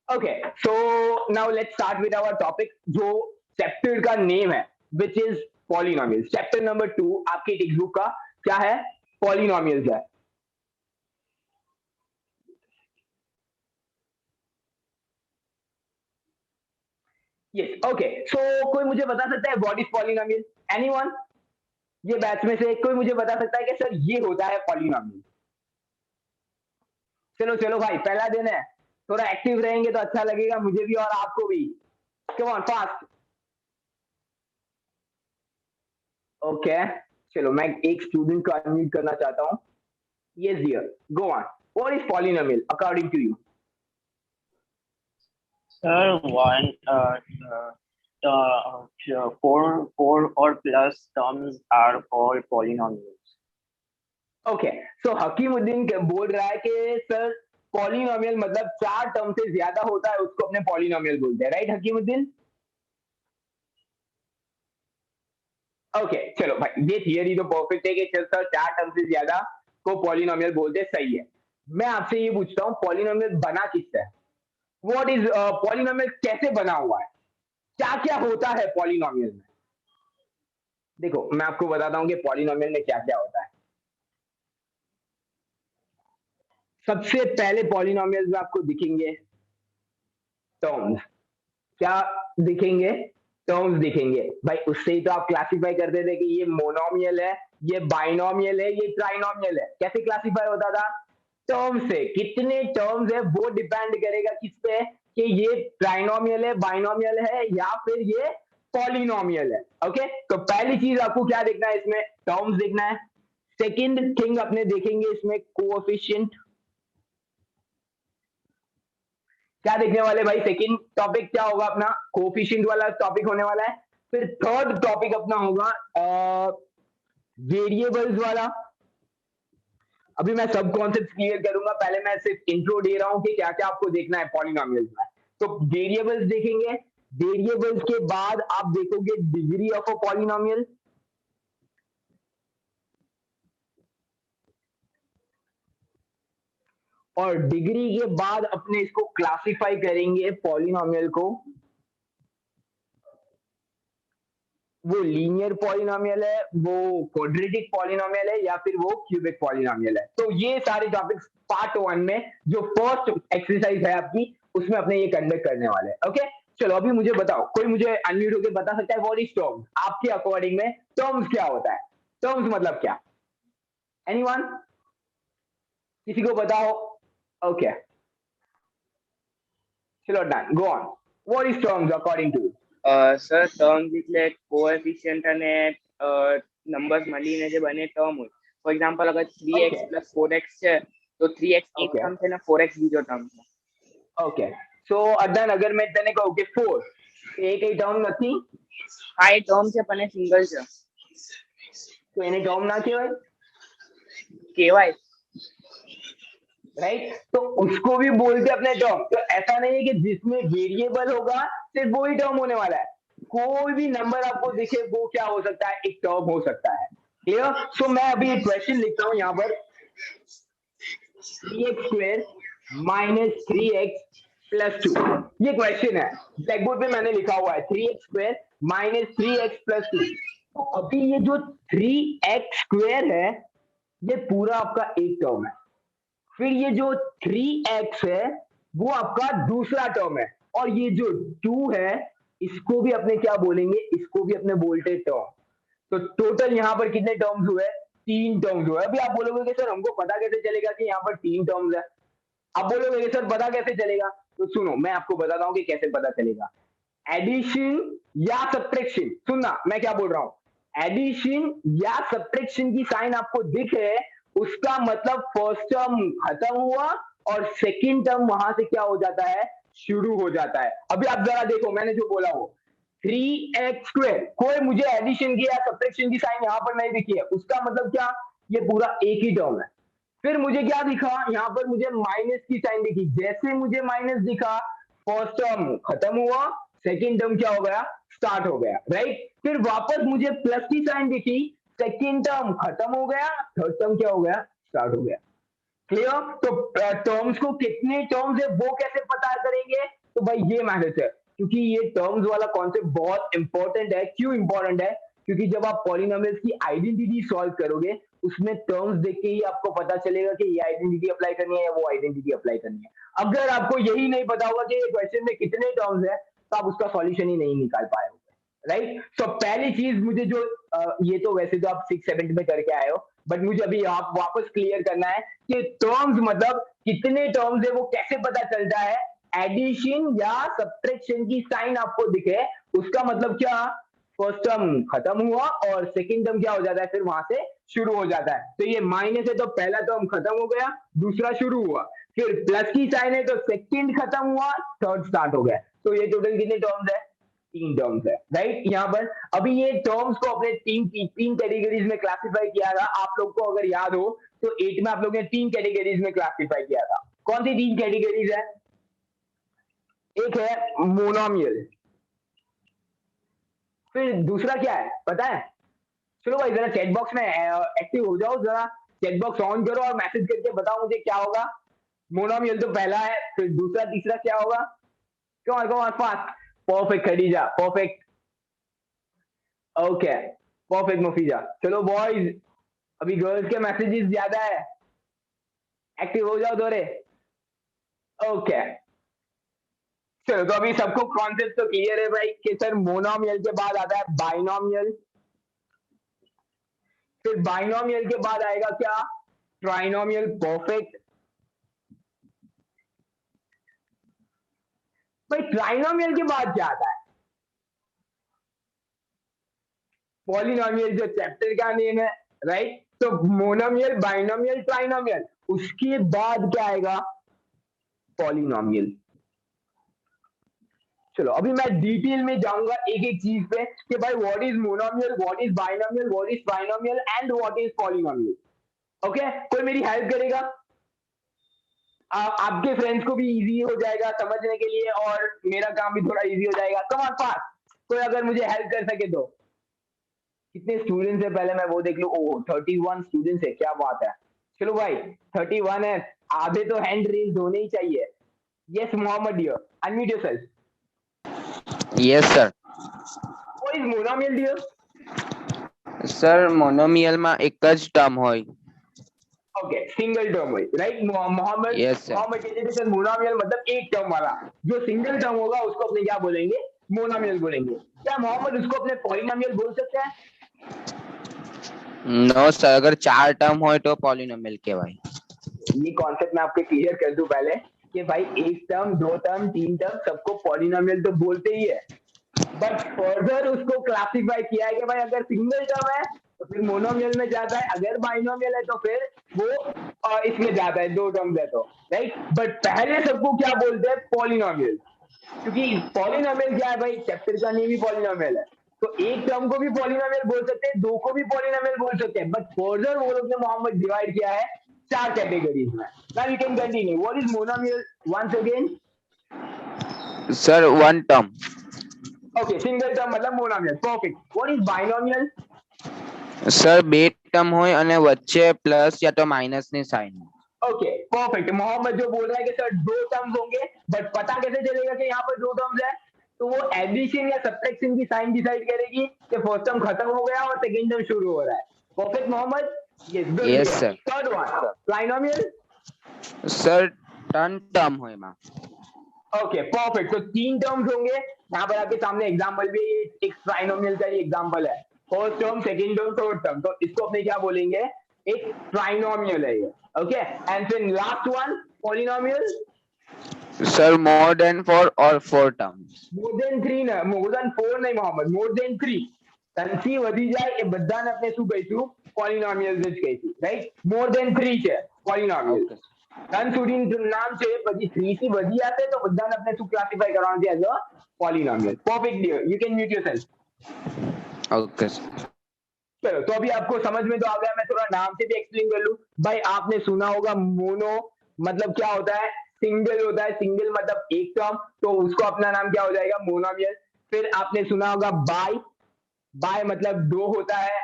Okay, so now let's start with our topic जो chapter का name है, which is polynomials. Chapter number 2 आपकी text book का क्या है? पॉलिनोमियल्स है। यस, ओके, सो कोई मुझे बता सकता है व्हाट इज पॉलिनोमियल? एनीवन? ये बैच में से कोई मुझे बता सकता है कि सर ये होता है पॉलिनोमियल? चलो चलो भाई, पहला दिन है, थोड़ा एक्टिव रहेंगे तो अच्छा लगेगा मुझे भी और आपको भी। कम ऑन फास्ट। ओके, चलो मैं एक स्टूडेंट को अनम्यूट करना चाहता हूँ। Yes dear, go on. What is polynomial according to you? Sir, four or plus terms are called polynomials. Okay, so Hakimuddin बोल रहा है कि सर पॉलिनोमियल मतलब चार टर्म से ज्यादा होता है उसको अपने पॉलिनोमियल बोलते हैं, राइट हकीमुद्दीन? ओके, चलो भाई ये थियरी तो परफेक्ट है कि चल सर चार टर्म से ज्यादा को पॉलिनोमियल बोलते हैं, सही है। मैं आपसे ये पूछता हूँ पॉलिनोमियल बना किससे है? व्हाट इज पॉलिनोमियल, कैसे बना हुआ है? क्या क्या होता है पॉलिनोमियल में? देखो मैं आपको बताता हूँ कि पॉलिनोमियल में क्या क्या होता है। सबसे पहले पॉलिनोमियल में आपको दिखेंगे टर्म्स। क्या दिखेंगे? टर्म्स दिखेंगे भाई। उससे ही तो आप क्लासिफाई करते थे कि ये मोनोमियल है, ये बाइनोमियल है, ये ट्राइनोमियल है। कैसे क्लासिफाई होता था? टर्म से। कितने टर्म्स है वो डिपेंड करेगा किस पे, कि ये ट्राइनोमियल है, बाइनोमियल है या फिर ये पॉलिनोमियल है। ओके, तो पहली चीज आपको क्या देखना है इसमें? टर्म्स देखना है। सेकेंड थिंग अपने देखेंगे इसमें कोएफिशिएंट। क्या देखने वाले भाई? सेकंड टॉपिक क्या होगा अपना? कोफिशिएंट वाला टॉपिक होने वाला है। फिर थर्ड टॉपिक अपना होगा वेरिएबल्स वाला। अभी मैं सब कॉन्सेप्ट क्लियर करूंगा, पहले मैं सिर्फ इंट्रो दे रहा हूं कि क्या क्या आपको देखना है पॉलिनोमियल्स में। तो वेरिएबल्स देखेंगे। वेरिएबल्स के बाद आप देखोगे डिग्री ऑफ अ पॉलिनोमियल। और डिग्री के बाद अपने इसको क्लासिफाई करेंगे पॉलिनोमियल को, वो लीनियर पॉलिनोमियल है, वो क्वाड्रेटिक पॉलिनोमियल है या फिर वो क्यूबिक पॉलिनोमियल है। तो ये सारे टॉपिक्स पार्ट 1 में जो फर्स्ट एक्सरसाइज है आपकी, उसमें अपने ये कंडक्ट करने वाले हैं। ओके, चलो अभी मुझे बताओ, कोई मुझे अनम्यूट होकर बता सकता है व्हाट इज टर्म्स? आपके अकॉर्डिंग में टर्म्स क्या होता है? टर्म्स मतलब क्या? एनीवन? किसी को बताओ? ओके, चलो done, go on. What is terms according to? Sir, terms એટલે coefficient અને numbers મળીને જે બને term હોય. For example, અગર 3x ओके plus 4x છે, તો 3x એક ओके term છે ને 4x બીજો term છે. ओके, सो अदन अगर मैं तने कहूं कि 4 एक ही टर्म નથી, હા, એ term છે પણ એ single છે. તો એને ટર્મ ના કહેવાય, કહેવાય. राइट? तो उसको भी बोलते अपने टर्म। तो ऐसा नहीं है कि जिसमें वेरिएबल होगा सिर्फ वो ही टर्म होने वाला है। कोई भी नंबर आपको दिखे वो क्या हो सकता है? एक टर्म हो सकता है। क्लियर? सो मैं अभी एक क्वेश्चन लिखता हूं यहाँ पर, 3x square minus 3x plus 2। ये क्वेश्चन है, ब्लैक बोर्ड पे मैंने लिखा हुआ है 3x square minus 3x plus 2। तो अभी ये जो 3x स्क्वायर है ये पूरा आपका एक टर्म है। फिर ये जो 3x है वो आपका दूसरा टर्म है, और ये जो 2 है इसको भी अपने क्या बोलेंगे? इसको भी अपने बोलते टर्म। तो टोटल यहाँ पर कितने टर्म्स हुए? 3 टर्म्स हुए। अभी आप बोलोगे कि सर हमको पता कैसे चलेगा कि यहाँ पर 3 टर्म्स है? आप बोलोगे कि सर पता कैसे चलेगा? तो सुनो मैं आपको बताता हूँ कि कैसे पता चलेगा। एडिशन या सब्ट्रैक्शन, सुनना मैं क्या बोल रहा हूं। एडिशन या सब्ट्रैक्शन की साइन आपको दिख रहे, उसका मतलब फर्स्ट टर्म खत्म हुआ और सेकंड टर्म वहां से क्या हो जाता है? शुरू हो जाता है। अभी आप जरा देखो मैंने जो बोला वो 3x स्क्वायर, कोई मुझे एडिशन की या सब्ट्रैक्शन की साइन यहां पर नहीं दिखी है, उसका मतलब क्या? ये पूरा एक ही टर्म है। फिर मुझे क्या दिखा यहाँ पर? मुझे माइनस की साइन दिखी। जैसे मुझे माइनस दिखा, फर्स्ट टर्म खत्म हुआ, सेकंड टर्म क्या हो गया? स्टार्ट हो गया, राइट? फिर वापस मुझे प्लस की साइन दिखी, सेकंड टर्म खत्म हो गया, थर्ड टर्म क्या हो गया? स्टार्ट हो गया। क्लियर? तो टर्म्स को कितने टर्म्स है वो कैसे पता करेंगे? तो भाई ये मैथड है, क्योंकि ये टर्म्स वाला कॉन्सेप्ट बहुत इंपॉर्टेंट है। क्यों इंपॉर्टेंट है? क्योंकि जब आप पॉलिनोमियल्स की आइडेंटिटी सॉल्व करोगे, उसमें टर्म्स देख के ही आपको पता चलेगा कि ये आइडेंटिटी अप्लाई करनी है या वो आइडेंटिटी अप्लाई करनी है। अगर आपको यही नहीं पता होगा कि ये क्वेश्चन में कितने टर्म्स है, तो आप उसका सॉल्यूशन ही नहीं निकाल पाए होगे, राइट। सो पहली चीज मुझे जो ये तो वैसे तो आप 6-7 में करके आए हो, बट मुझे अभी आप वापस क्लियर करना है कि टर्म्स मतलब कितने टर्म्स है वो कैसे पता चलता है। एडिशन या सब्ट्रैक्शन की साइन आपको दिखे, उसका मतलब क्या, फर्स्ट टर्म खत्म हुआ और सेकंड टर्म क्या हो जाता है, फिर वहां से शुरू हो जाता है। तो ये माइनस है तो पहला टर्म खत्म हो गया, दूसरा शुरू हुआ। फिर प्लस की साइन है तो सेकंड खत्म हुआ, थर्ड स्टार्ट हो गया। तो ये टोटल कितने टर्म्स है, 3 टर्म्स है, राइट। यहाँ पर अभी ये टर्म्स को अपने तीन कैटेगरीज में क्लासिफाई किया था। आप लोग को अगर याद हो तो 8 में आप लोग ने 3 कैटेगरीज में क्लासिफाई किया था। कौन सी 3 कैटेगरीज है? एक है मोनोमियल, फिर दूसरा क्या है पता है? चलो भाई जरा चैट बॉक्स में एक्टिव हो जाओ, जरा चैट बॉक्स ऑन करो और मैसेज करके बताओ मुझे क्या होगा। मोनोमियल तो पहला है, फिर दूसरा तीसरा क्या होगा? Come on fast. Perfect Khadija, perfect, okay, perfect Mufija. चलो बॉयज, अभी गर्ल्स के मैसेजेस ज्यादा है, एक्टिव हो जाओ थोड़े। ओके, चलो तो अभी सबको कॉन्सेप्ट तो क्लियर है भाई कि सर मोनोमियल के बाद आता है बाइनोमियल, फिर बाइनोमियल के बाद आएगा क्या, ट्राइनोमियल, परफेक्ट। भाई ट्राइनोमियल के बाद क्या आता है? पॉलिनोमियल, जो चैप्टर का नेम है, राइट। तो मोनोमियल, बाइनोमियल, ट्राइनोमियल, उसके बाद क्या आएगा, पॉलिनोमियल। चलो अभी मैं डिटेल में जाऊंगा एक एक चीज पे कि भाई what is monomial, what is binomial, what is trinomial and what is polynomial. Okay, कोई मेरी हेल्प करेगा? आपके फ्रेंड्स को भी इजी हो जाएगा समझने के लिए और मेरा काम भी थोड़ा इजी हो जाएगा। कम ऑन फास्ट, कोई अगर मुझे हेल्प कर सके तो। कितने स्टूडेंट्स है पहले मैं वो देख लूं। ओह 31 स्टूडेंट्स है, क्या बात है। चलो भाई 31 है, आधे तो हैंड रेज होने ही चाहिए। Yes Mohammad dear, unmute yourself. Yes sir. What is monomial dear? Sir मोनोमियलમાં એક જ ટર્મ હોય. ओके, सिंगल टर्म હોય, right. Mohammad Yes, sir. Mohammad कहते थे सर मोनोमियल मतलब एक टर्म वाला। जो सिंगल टर्म होगा उसको अपने क्या बोलेंगे, मोनोमियल बोलेंगे। क्या मोहम्मद उसको अपने पॉलिनोमियल बोल सकते हैं? નો સર, અગર 4 ટર્મ હોય તો પોલિનોમિयल કહેવાય. ये कॉन्सेप्ट मैं आपको क्लियर कर दूं पहले कि भाई एक टर्म, दो टर्म, तीन टर्म, सबको पॉलिनोमियल तो बोलते ही है, बट फर्दर उसको क्लासिफाई किया है कि भाई अगर सिंगल टर्म है तो फिर मोनोमियल में जाता है, अगर बाइनोमियल है तो फिर वो इसमें जाता है, दो टर्म्स है तो, राइट। बट पहले सबको क्या बोलते हैं, पॉलिनोमियल। क्योंकि पॉलिनोमियल क्या है भाई, चैप्टर का नेम ही पॉलिनोमियल है। तो एक टर्म को भी पॉलिनोमियल बोल सकते हैं, दो को भी पॉलिनोमियल बोल सकते हैं, बट फर्दर वो लोग ने मोहम्मद डिवाइड किया है 4 कैटेगरीज में। Now you can continue. What is monomial once again? Sir 1 term. Okay, single term मतलब monomial, perfect. What is binomial? Sir 2 term હોય અને વચ્ચે પ્લસ યા તો માઇનસની સાઇન. Okay perfect. मोहम्मद जो बोल रहा है कि सर 2 टर्म्स होंगे, बट पता कैसे चलेगा कि यहाँ पर 2 टर्म्स है? तो वो एडिशन या सब्ट्रैक्शन की साइन डिसाइड करेगी कि फर्स्ट टर्म खत्म हो गया और सेकंड टर्म शुरू हो रहा है। Perfect Mohammad, yes good. Yes, sir. Third one, trinomial. Sir 3 term હોય માં. Okay perfect. तो 3 टर्म्स होंगे। यहाँ पर आपके सामने एग्जांपल भी है, एक ट्राइनोमियल का ही एग्जांपल है। First term, second term, third term, तो इसको अपने क्या बोलेंगे, एक ट्राइनोमियल है ये। ओके, एंड फिर last one polynomial. Sir more than 4 or 4 terms. More than 3 ને મોર દેન 4 નહીં મોહમ્મદ, મોર દેન 3 તનસી વધી જાય એ બધાને આપણે શું કહીશું, પોલિનોમિયલ્સ જ કહીશું, રાઈટ। મોર દેન 3 છે પોલિનોમિયલ, ધન સુધી નામ છે, પછી 3 થી વધી જશે તો બધાને આપણે શું ક્લાસિફાઈ કરવાનું છે, as a polynomial. Perfect dear, you can mute yourself. Okay sir. चलो तो अभी आपको समझ में तो आ गया। मैं थोड़ा नाम से भी एक्सप्लेन कर लूं। भाई आपने सुना होगा मोनो मतलब क्या होता है, सिंगल होता है, सिंगल मतलब एक टर्म, तो उसको अपना नाम क्या हो जाएगा, मोनोमियल। फिर आपने सुना होगा बाई, बाय मतलब दो होता है,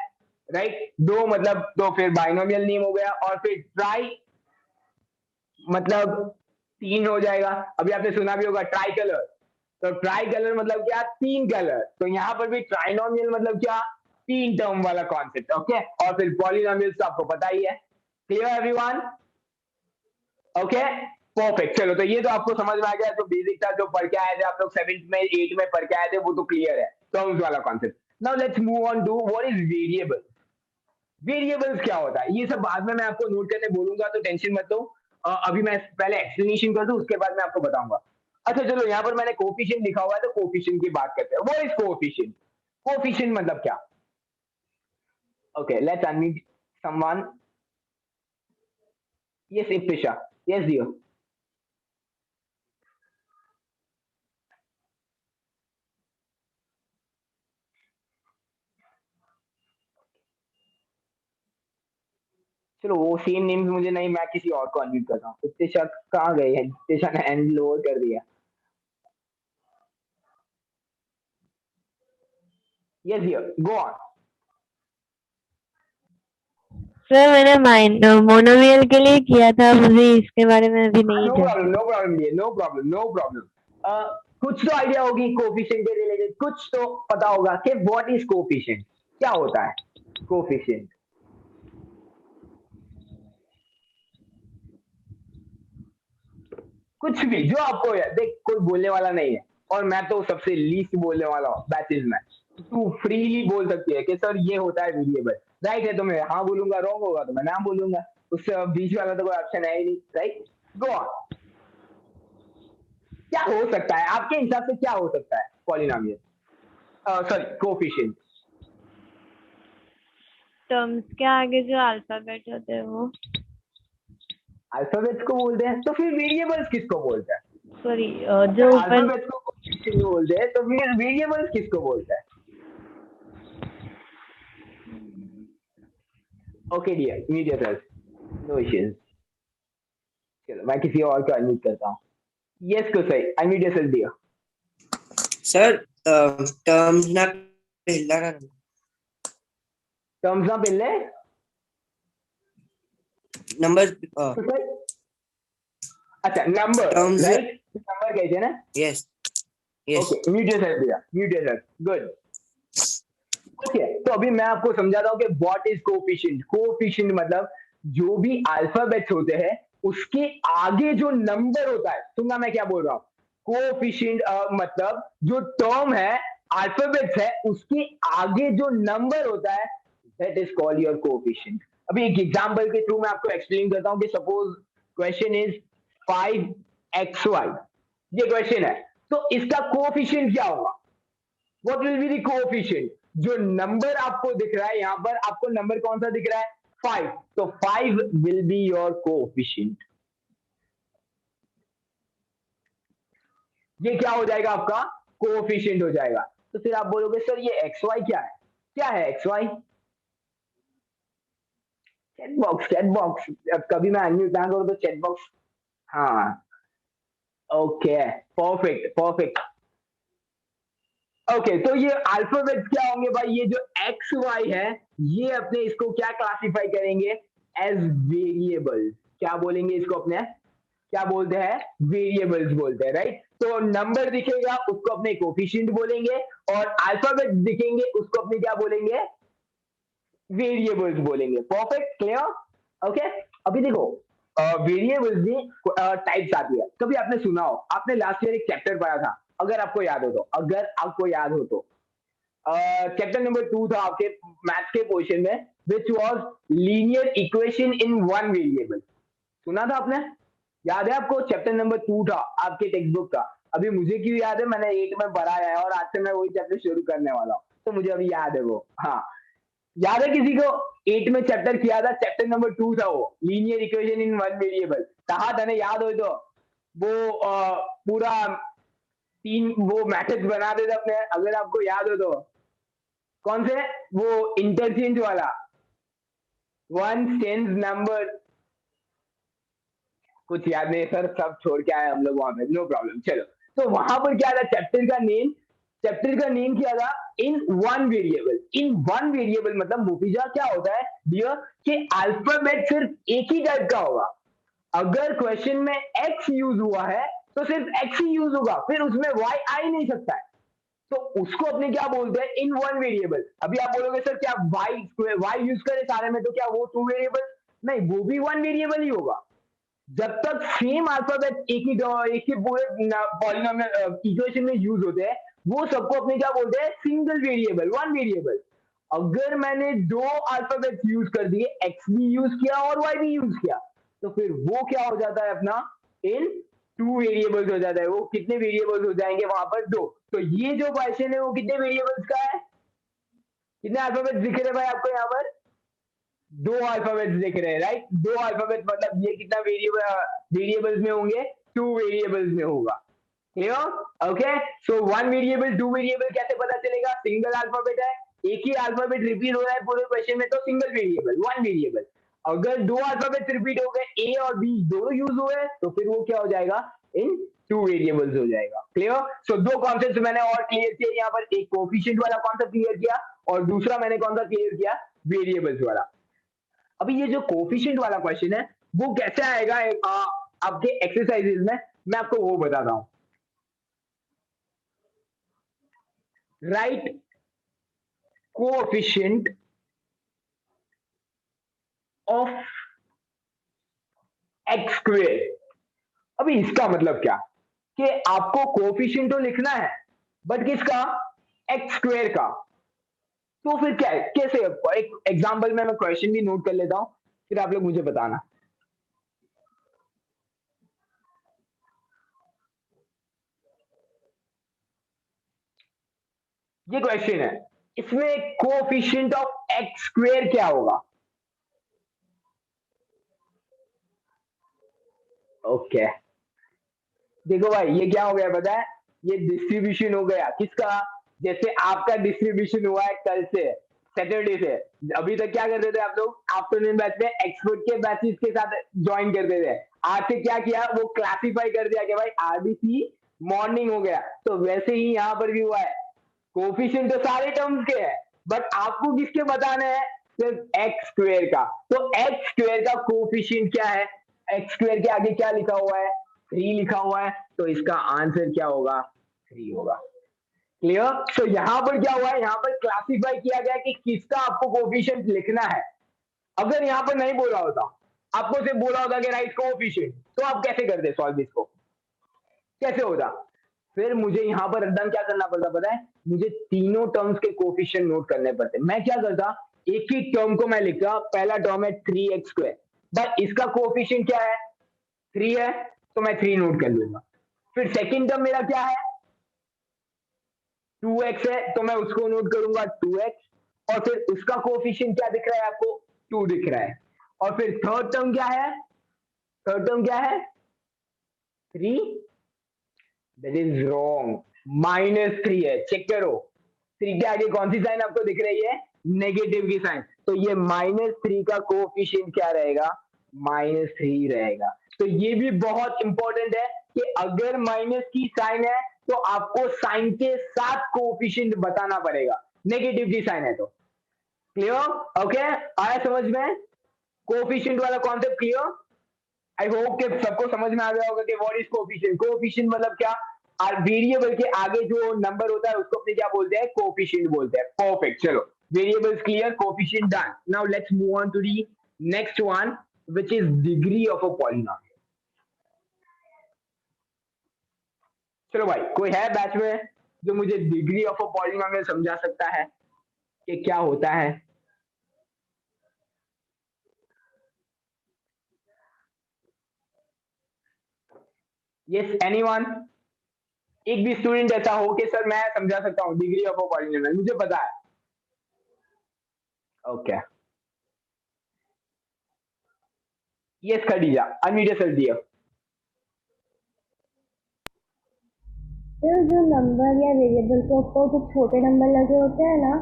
राइट, दो मतलब तो फिर बाइनोमियल नेम हो गया। और फिर ट्राई मतलब 3 हो जाएगा। अभी आपने सुना भी होगा ट्राई कलर, तो ट्राई कलर मतलब क्या, 3 कलर। तो यहाँ पर भी ट्राइनोमियल मतलब क्या, 3 टर्म वाला कॉन्सेप्ट। ओके, और फिर पॉलिनोमियल तो आपको पता ही है। Clear everyone? Okay, perfect. चलो, तो ये तो आपको समझ में आ गया, जो बेसिक था, जो पढ़ के आए थे आप लोग 7th में 8 में पढ़ के आए थे, वो तो क्लियर है, टर्म्स वाला concept. Now let's move on to what is variable. Variables क्या होता है, ये सब बाद में मैं आपको नोट करने बोलूंगा, तो टेंशन मत लो। अभी मैं पहले एक्सप्लेनेशन कर दूं, उसके बाद मैं आपको बताऊंगा। अच्छा चलो, यहाँ पर मैंने कोफिशिएंट लिखा हुआ है, तो कोफिशिएंट की बात करते हैं। What is coefficient? कोफिशिएंट मतलब क्या? Okay, let's unmute someone. Yes Iptisha, yes dear. चलो, वो सेम नेम्स मुझे नहीं, मैं किसी और को अनम्यूट करता हूँ। इप्तिशा कहाँ गई है? इप्तिशा ने हैंड लोअर कर दिया। Yes dear, go on. Sir मैंने मोनोमियल के लिए किया था, मुझे इसके बारे में अभी नहीं नो जानती। Problem, no problem dear, no problem, no problem. कुछ तो आइडिया होगी कोफिशिएंट के रिलेटेड, कुछ तो पता होगा कि व्हाट इज कोफिशिएंट, क्या होता है कोफिशिएंट। कुछ भी जो आपको है, देख कोई बोलने वाला नहीं है, और मैं तो सबसे लीस्ट बोलने वाला हूँ बैचेज में। तू फ्रीली बोल सकती है कि सर ये होता है वेरिएबल, राइट है, तो मैं हाँ बोलूंगा, रॉन्ग होगा तो मैं ना बोलूंगा, उससे बीच वाला तो कोई ऑप्शन है ही नहीं, राइट। Go on. क्या हो सकता है आपके हिसाब से, क्या हो सकता है पॉलिनोमियल, सॉरी कोफिशिएंट? टर्म्स के आगे जो अल्फाबेट होते हैं वो। अल्फाबेट्स को बोलते हैं, तो फिर वेरिएबल्स किसको बोलते हैं? सॉरी, जो ऊपर। अल्फाबेट्स को कोफिशिएंट बोलते हैं, तो फिर वेरिएबल्स किसको बोलते हैं? Okay dear, mute yourself, no issues. चलो, मैं किसी और को अनम्यूट करता हूँ। यस को सही, unmute yourself dear. Sir terms ना पहला टर्म्स ना पहले नंबर अच्छा नंबर, Terms- राइट, नंबर कहते हैं ना। Yes yes okay, mute yourself dear, mute yourself, good. Okay, तो अभी मैं आपको समझाता हूँ कि व्हाट इज कोफिशिएंट। कोफिशिएंट मतलब जो भी अल्फाबेट्स होते हैं उसके आगे जो नंबर होता है, सुनना मैं क्या बोल रहा हूँ। कोफिशिएंट मतलब जो टर्म है, अल्फाबेट्स है, उसके आगे जो नंबर होता है, that is called your coefficient. अभी एक एग्जांपल के थ्रू मैं आपको एक्सप्लेन करता हूँ कि सपोज क्वेश्चन इज 5xy, ये क्वेश्चन है, तो इसका कोफिशिएंट क्या होगा? What will be the coefficient? जो नंबर आपको दिख रहा है, यहां पर आपको नंबर कौन सा दिख रहा है? 5, तो 5 will be your coefficient। ये क्या हो जाएगा आपका? कोफिशिएंट हो जाएगा। तो फिर आप बोलोगे सर ये एक्स वाई क्या है? क्या है x y? Chat box, chat box, कभी मैं अनम्यूट ना करूं तो चैट बॉक्स, हाँ, ओके, परफेक्ट परफेक्ट। ओके, तो ये अल्फाबेट्स क्या होंगे भाई? ये जो एक्स वाई है, ये अपने इसको क्या क्लासिफाई करेंगे? As variables. क्या बोलेंगे इसको अपने? क्या बोलते हैं? वेरिएबल्स बोलते हैं, राइट। तो नंबर दिखेगा उसको अपने कोफिशिएंट बोलेंगे, और अल्फाबेट दिखेंगे उसको अपने क्या बोलेंगे? वेरिएबल्स बोलेंगे। Perfect, clear? ओके, अभी देखो वेरिएबल्स में टाइप्स आती है। कभी आपने सुना हो, आपने लास्ट ईयर एक चैप्टर पढ़ा था, अगर आपको याद हो तो, अगर आपको याद हो तो चैप्टर नंबर 2 था आपके मैथ्स के पोर्शन में, which was linear equation in one variable. सुना था आपने? याद है आपको? चैप्टर नंबर 2 था आपके टेक्स्ट बुक का। अभी मुझे क्यों याद है, मैंने 8 में पढ़ाया है, और आज से मैं वही चैप्टर शुरू करने वाला हूँ, तो मुझे अभी याद है वो। हाँ, याद है किसी को? 8 में चैप्टर किया था, चैप्टर नंबर 2 था वो, linear equation in one variable. कहा था ना, याद हो तो? वो पूरा 3 वो मैथड्स बना देते अपने, अगर आपको याद हो तो। कौन से? वो इंटरचेंज वाला, वन टेंस नंबर, कुछ याद नहीं सर, सब छोड़ के आए हम लोग वहां पे, नो प्रॉब्लम। चलो, तो वहां पर क्या था चैप्टर का नेम? चैप्टर का नेम क्या था? इन वन वेरिएबल। इन वन वेरिएबल मतलब मुफीजा क्या होता है डियर, कि अल्फाबेट सिर्फ एक ही टाइप का होगा, अगर क्वेश्चन में x यूज हुआ है तो सिर्फ x ही यूज होगा, फिर उसमें y आ ही नहीं सकता है। तो उसको अपने क्या बोलते हैं, इन वन वेरिएबल। अभी आप बोलोगे सर क्या y यूज करें सारे में, तो क्या वो टू वेरिएबल? नहीं, वो भी वन वेरिएबल ही होगा। जब तक सेम अल्फाबेट एक ही पूरे पॉलिनोमियल इक्वेशन में यूज होते हैं, वो सबको अपने क्या बोलते हैं, सिंगल वेरिएबल, वन वेरिएबल। अगर मैंने दो अल्फाबेट यूज कर दिए, x भी यूज किया और y भी यूज किया, तो फिर वो क्या हो जाता है अपना, इन टू वेरिएबल्स हो जाता है। वो कितने वेरिएबल्स हो जाएंगे वहां पर, दो। तो ये जो क्वेश्चन है वो कितने वेरिएबल्स का है, कितने अल्फाबेट दिख रहे हैं भाई आपको यहाँ पर, दो अल्फाबेट्स दिख रहे हैं, राइट। दो अल्फाबेट मतलब ये कितना वेरिएबल्स में होंगे, टू वेरिएबल्स में होगा। Clear? Okay, so one variable two variable कैसे पता चलेगा, सिंगल अल्फाबेट है, एक ही अल्फाबेट रिपीट हो रहा है पूरे क्वेश्चन में, तो सिंगल वेरिएबल, वन वेरिएबल। अगर दो अल्फाबेट रिपीट हो गए, ए और बी दोनों यूज हुए, तो फिर वो क्या हो जाएगा, इन टू वेरिएबल्स हो जाएगा। क्लियर? सो दो कॉन्सेप्ट मैंने और क्लियर किए यहाँ पर, एक कोफिशिएंट वाला कॉन्सेप्ट क्लियर किया और दूसरा मैंने कौन सा क्लियर किया, वेरिएबल्स वाला। अभी ये जो कोफिशिएंट वाला क्वेश्चन है वो कैसे आएगा आपके एक्सरसाइजेज में, मैं आपको वो बताता हूं। Right coefficient of x square. अभी इसका मतलब क्या, कि आपको कोएफिशिएंट तो लिखना है, बट किसका, एक्स स्क्वेयर का। तो फिर क्या है, कैसे, एक एग्जांपल में मैं क्वेश्चन भी नोट कर लेता हूं, फिर आप लोग मुझे बताना। ये क्वेश्चन है, इसमें कोएफिशिएंट ऑफ एक्स स्क्वेयर क्या होगा। ओके, देखो भाई ये क्या हो गया पता है, ये डिस्ट्रीब्यूशन हो गया किसका, जैसे आपका डिस्ट्रीब्यूशन हुआ है कल से, सैटरडे से। अभी तक क्या करते थे आप लोग, आफ्टरनून बैच में एक्सपर्ट के बैचेस के साथ ज्वाइन करते थे। आज से क्या किया, वो क्लासिफाई कर दिया कि भाई आरबीसी मॉर्निंग हो गया। तो वैसे ही यहाँ पर भी हुआ है, कोएफिशिएंट तो सारे टर्म्स के हैं, बट आपको किसके बताने हैं, सिर्फ एक्स स्क्वेयर का। तो एक्स स्क्वेयर का कोएफिशिएंट क्या है, एक्स स्क्वेयर के आगे क्या लिखा हुआ है, 3 लिखा हुआ है, तो इसका आंसर क्या होगा, 3 होगा। क्लियर? सो यहां पर क्या हुआ है, यहां पर क्लासिफाई किया गया कि किसका आपको कोएफिशिएंट लिखना है। अगर यहां पर नहीं बोला होता, आपको सिर्फ बोला होता कि राइट कोएफिशिएंट, तो आप कैसे करते सॉल्व इसको, कैसे होता, फिर मुझे यहां पर एकदम क्या करना पड़ता पता है, मुझे तीनों टर्म्स के कोएफिशिएंट नोट करने पड़ते। मैं क्या करता, एक ही टर्म को मैं लिखता, पहला टर्म है 3x स्क्वायर, बट इसका कोएफिशिएंट क्या है, 3 है, तो मैं 3 नोट कर लूंगा। फिर सेकंड टर्म मेरा क्या है, 2x है, तो मैं उसको नोट करूंगा 2x, और फिर उसका कोएफिशिएंट क्या दिख रहा है आपको, 2 दिख रहा है। और फिर थर्ड टर्म क्या है, थर्ड टर्म क्या है, 3, दैट इज रॉन्ग, -3 है। चेक करो, 3 के आगे कौन सी साइन आपको दिख रही है, नेगेटिव की साइन, तो ये -3 का कोएफिशिएंट क्या रहेगा, -3 रहेगा। तो ये भी बहुत इंपॉर्टेंट है कि अगर माइनस की साइन है तो आपको साइन के साथ कोएफिशिएंट बताना पड़ेगा, नेगेटिव की साइन है तो। क्लियर? ओके, आया समझ में कोएफिशिएंट वाला कॉन्सेप्ट, क्लियर? आई होप कि सबको समझ में आ गया होगा कि व्हाट इज कोएफिशिएंट। कोएफिशिएंट मतलब क्या, वेरिएबल के आगे जो नंबर होता है उसको अपने क्या बोलते हैं, कोएफिशिएंट बोलते हैं। परफेक्ट, चलो variables clear, coefficient done. Now let's move on to the next one which is degree of a polynomial. चलो भाई, कोई है बैच में जो मुझे डिग्री ऑफ अ पॉलिनोमियल समझा सकता है कि क्या होता है। यस एनीवन, एक भी स्टूडेंट ऐसा हो कि सर मैं समझा सकता हूं डिग्री ऑफ अ पॉलिनोमियल, मुझे पता है। Okay, yes Khadija, unmute yourself dear. जो नंबर या वेरिएबल के ऊपर जो छोटे नंबर लगे होते हैं ना,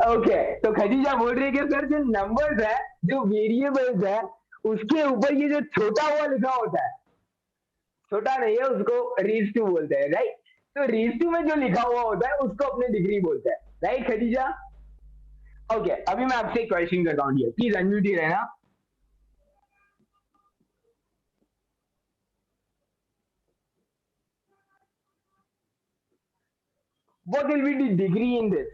ओके, तो खदीजा बोल रही है कि सर जो नंबर्स है, जो वेरिएबल्स है, उसके ऊपर ये जो छोटा हुआ लिखा होता है, छोटा नहीं है, उसको रेज़ टू बोलते हैं, राइट। तो रेज़ टू में जो लिखा हुआ होता है उसको अपने डिग्री बोलते हैं, राइट खदीजा? ओके, अभी मैं आपसे एक क्वेश्चन करता हूँ, प्लीज अनम्यूट ही रहना। What will be the degree in this?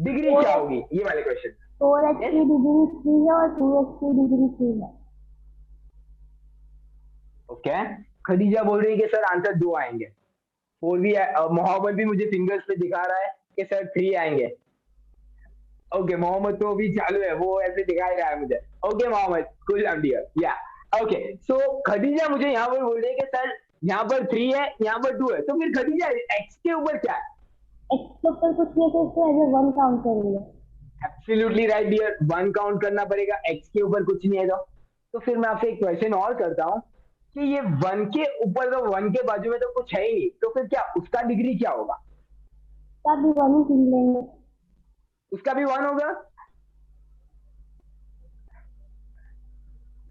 Degree क्या होगी ये वाले क्वेश्चन? 4x की डिग्री 3 है और 2x की डिग्री 3 है। ओके, खदीजा बोल रही है कि सर आंसर 2 आएंगे। 4 भी मोहम्मद भी मुझे फिंगर्स पे दिखा रहा है कि सर 3 आएंगे। ओके, मोहम्मद तो अभी चालू है, वो ऐसे दिखा ही रहा है मुझे। Okay Mohammad, cool down dear. या ओके, सो खदीजा मुझे यहाँ पर बोल रही है कि सर यहाँ पर 3 है, यहाँ पर 2 है, तो फिर खदीजा एक्स के ऊपर क्या है? x के ऊपर कुछ नहीं तो इसको एज ए 1 काउंट करेंगे। एब्सोल्युटली राइट डियर, 1 काउंट करना पड़ेगा, एक्स के ऊपर कुछ नहीं है। तो फिर मैं आपसे एक क्वेश्चन और करता हूँ कि ये 1 के ऊपर, तो 1 के बाजू में तो कुछ है ही नहीं, तो फिर क्या उसका डिग्री क्या होगा? तब भी 1 ही चुन लेंगे। उसका भी 1 होगा?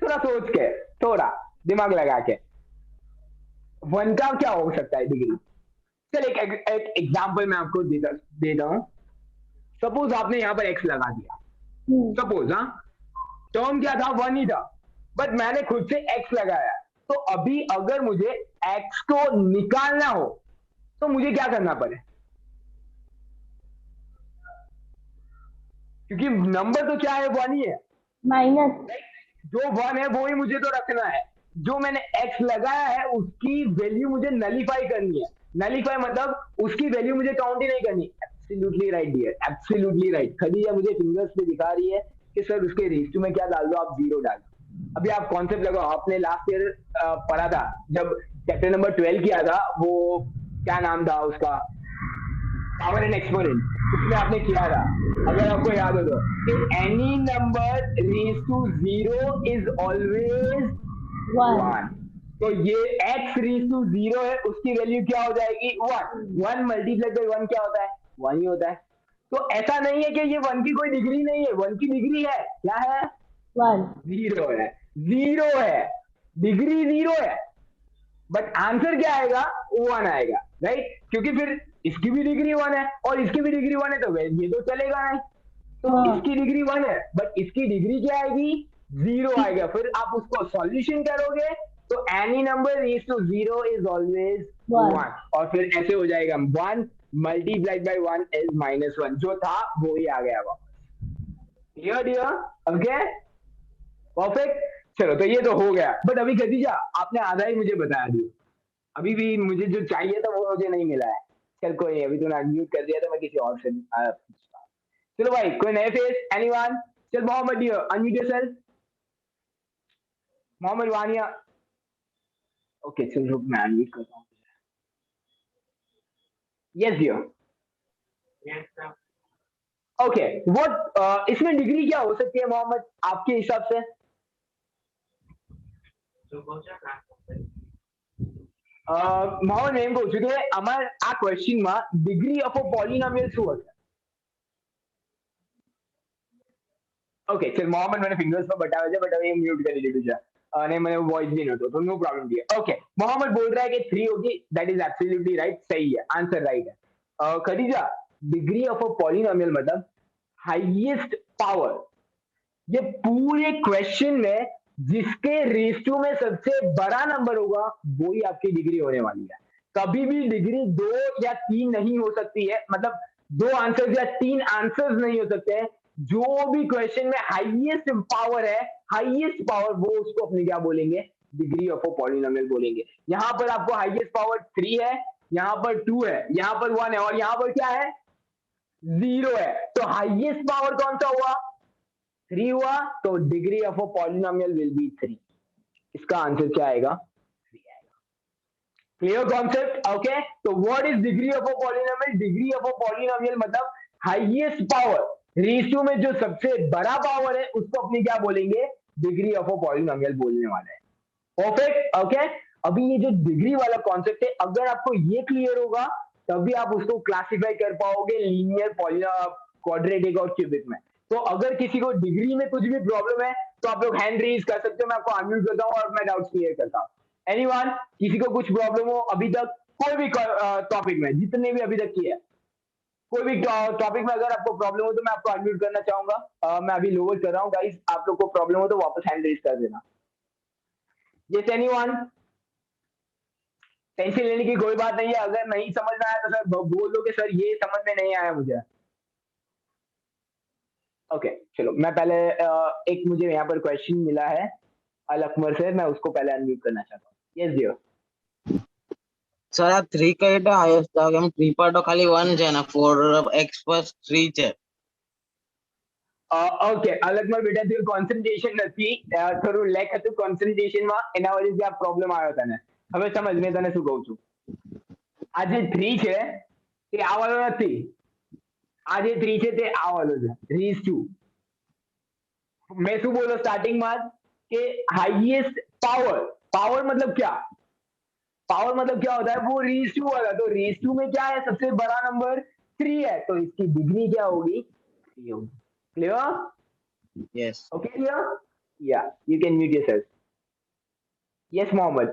थोड़ा सोच के, थोड़ा दिमाग लगा के, 1 का क्या हो सकता है डिग्री? चल एक एग्जांपल मैं आपको देता हूं। सपोज आपने यहाँ पर x लगा दिया, सपोज, हाँ, टर्म क्या था? 1 ही था, बट मैंने खुद से x लगाया। तो अभी अगर मुझे x को निकालना हो तो मुझे क्या करना पड़े? क्योंकि नंबर तो क्या है? 1 ही है, माइनस जो 1 है वो ही मुझे तो रखना है। जो मैंने x लगाया है उसकी वैल्यू मुझे नलीफाई करनी है। नलीफाई मतलब उसकी वैल्यू मुझे काउंट ही नहीं करनी। Absolutely right dear, absolutely right. Khadija मुझे फिंगर्स पे दिखा रही है कि सर उसके रेशियो में क्या डाल दो? आप 0 डाल दो। अभी आप कॉन्सेप्ट लगाओ, आपने लास्ट ईयर पढ़ा था जब चैप्टर नंबर 12 किया था, वो क्या नाम था उसका? Power and exponent. उसमें आपने किया था, अगर आपको याद हो तो, कि any number raise to 0 is always 1। तो ये x रेज टू 0 है, उसकी वैल्यू क्या हो जाएगी? 1। 1 मल्टीप्लाई बाई 1 क्या होता है? 1 ही होता है। तो ऐसा नहीं है कि ये 1 की कोई डिग्री नहीं है, 1 की डिग्री है। क्या है? 1। 0 है, 0 है, डिग्री 0 है, बट आंसर क्या आएगा? 1 आएगा, राइट? क्योंकि फिर इसकी भी डिग्री 1 है और इसकी भी डिग्री 1 है, तो ये तो चलेगा नहीं। तो इसकी डिग्री 1 है, बट इसकी डिग्री क्या आएगी? 0 आएगा। फिर आप उसको सॉल्यूशन करोगे तो any number raise to 0 is always 1, और फिर ऐसे हो जाएगा 1 मल्टीप्लाइड बाई 1 इज -1। जो था वो ही आ गया वापस। Clear dear? Okay, perfect. चलो, तो ये तो हो गया, बट अभी खदीजा आपने आधा ही मुझे बता दिया, अभी भी मुझे जो चाहिए था वो मुझे नहीं मिला है। चल कोई नहीं, अभी तूने अनम्यूट कर दिया तो मैं किसी और से पूछता हूँ। चलो भाई, कोई नए फेस? एनीवन? चल Mohammad dear, unmute yourself. Mohammad Vania. Okay, चल रुक, मैं अनम्यूट करता हूँ। Yes dear. ओके, व्हाट इसमें डिग्री क्या हो सकती है मोहम्मद आपके हिसाब से? મોહન એમ કહું છું કે અમાર આ ક્વેશ્ચનમાં ડિગ્રી ઓફ અ પોલિનોમિયલ શું હશે? ઓકે, ચલ મોહમ્મદ મને ફિંગર્સ પર બતાવે છે, બટ હવે એ म्यूट કરી દીધું છે અને મને વોઇસ भी નહોતો, तो नो प्रॉब्लम दिया। ओके, मोहम्मद बोल रहा है कि 3 होगी, दैट इज एब्सोल्युटली राइट, सही है, आंसर राइट है। Khadija, degree of a polynomial मतलब हाईएस्ट पावर, ये पूरे क्वेश्चन में जिसके रेशियो में सबसे बड़ा नंबर होगा वो ही आपकी डिग्री होने वाली है। कभी भी डिग्री 2 या 3 नहीं हो सकती है, मतलब 2 आंसर्स या 3 आंसर्स नहीं हो सकते हैं। जो भी क्वेश्चन में हाईएस्ट पावर है, हाईएस्ट पावर, वो उसको अपने क्या बोलेंगे? डिग्री ऑफ अ पॉलिनोमियल बोलेंगे। यहां पर आपको हाईएस्ट पावर 3 है, यहां पर 2 है, यहां पर 1 है, और यहां पर क्या है? 0 है। तो हाईएस्ट पावर कौन सा हुआ? 3 हुआ, तो degree of a polynomial will be 3। इसका आंसर क्या आएगा? 3 आएगा। Clear concept? ओके, तो what is degree of a polynomial? Degree of a polynomial मतलब हाईएस्ट पावर, रेशियो में जो सबसे बड़ा पावर है उसको अपने क्या बोलेंगे? डिग्री ऑफ अ पॉलिनोमियल बोलने वाले हैं। परफेक्ट। ओके, अभी ये जो डिग्री वाला कॉन्सेप्ट है, अगर आपको ये क्लियर होगा तभी आप उसको क्लासिफाई कर पाओगे लीनियर, क्वाड्रेटिक और क्यूबिक में। तो अगर किसी को डिग्री में कुछ भी प्रॉब्लम है तो आप लोग हैंड रेज कर सकते हो, मैं आपको अनम्यूट करता हूँ और मैं डाउट्स क्लियर करता हूँ। एनीवन, किसी को कुछ प्रॉब्लम हो अभी तक कोई भी टॉपिक में, जितने भी अभी तक किए, कोई भी टॉपिक में अगर आपको प्रॉब्लम हो तो मैं आपको अनम्यूट करना चाहूंगा। मैं अभी लोअर कर रहा हूँ गाइस, आप लोग को प्रॉब्लम हो तो वापस हैंड रेज कर देना। Yes anyone? टेंशन लेने की कोई बात नहीं है, अगर नहीं समझ में आया तो सर बोल दो कि सर ये समझ में नहीं आया मुझे। ओके चलो, मैं पहले एक मुझे यहाँ पर क्वेश्चन मिला है अल अकबर से, मैं उसको पहले अनम्यूट करना चाहता हूँ। Yes dear. સર આ 3 કઈ રીતે હાઈએસ્ટ था કેમ 3 પર તો ખાલી 1 છે ને 4x + 3 છે। ઓકે અલ અકબર બેટા તું કોન્સન્ટ્રેશન નથી, થોડું લેક હતું કોન્સન્ટ્રેશન માં, એના વજહથી આ પ્રોબ્લેમ આવ્યો તને। હવે સમજ મેં તને શું કહું છું। આ જે 3 છે તે આ વાળો નથી, આ જે 3 છે તે આ વાળો છે રીઝ 2। मैं શું બોલો સ્ટાર્ટિંગ માં कि हाईएस्ट पावर, पावर मतलब क्या, पावर मतलब क्या होता है, वो रीज 2 वाला। तो रीज 2 में क्या है, सबसे बड़ा नंबर 3 है, तो इसकी डिग्री क्या होगी, 3 होगी। क्लियर? Yes okay clear? या you can mute yourself. Yes Mohammad.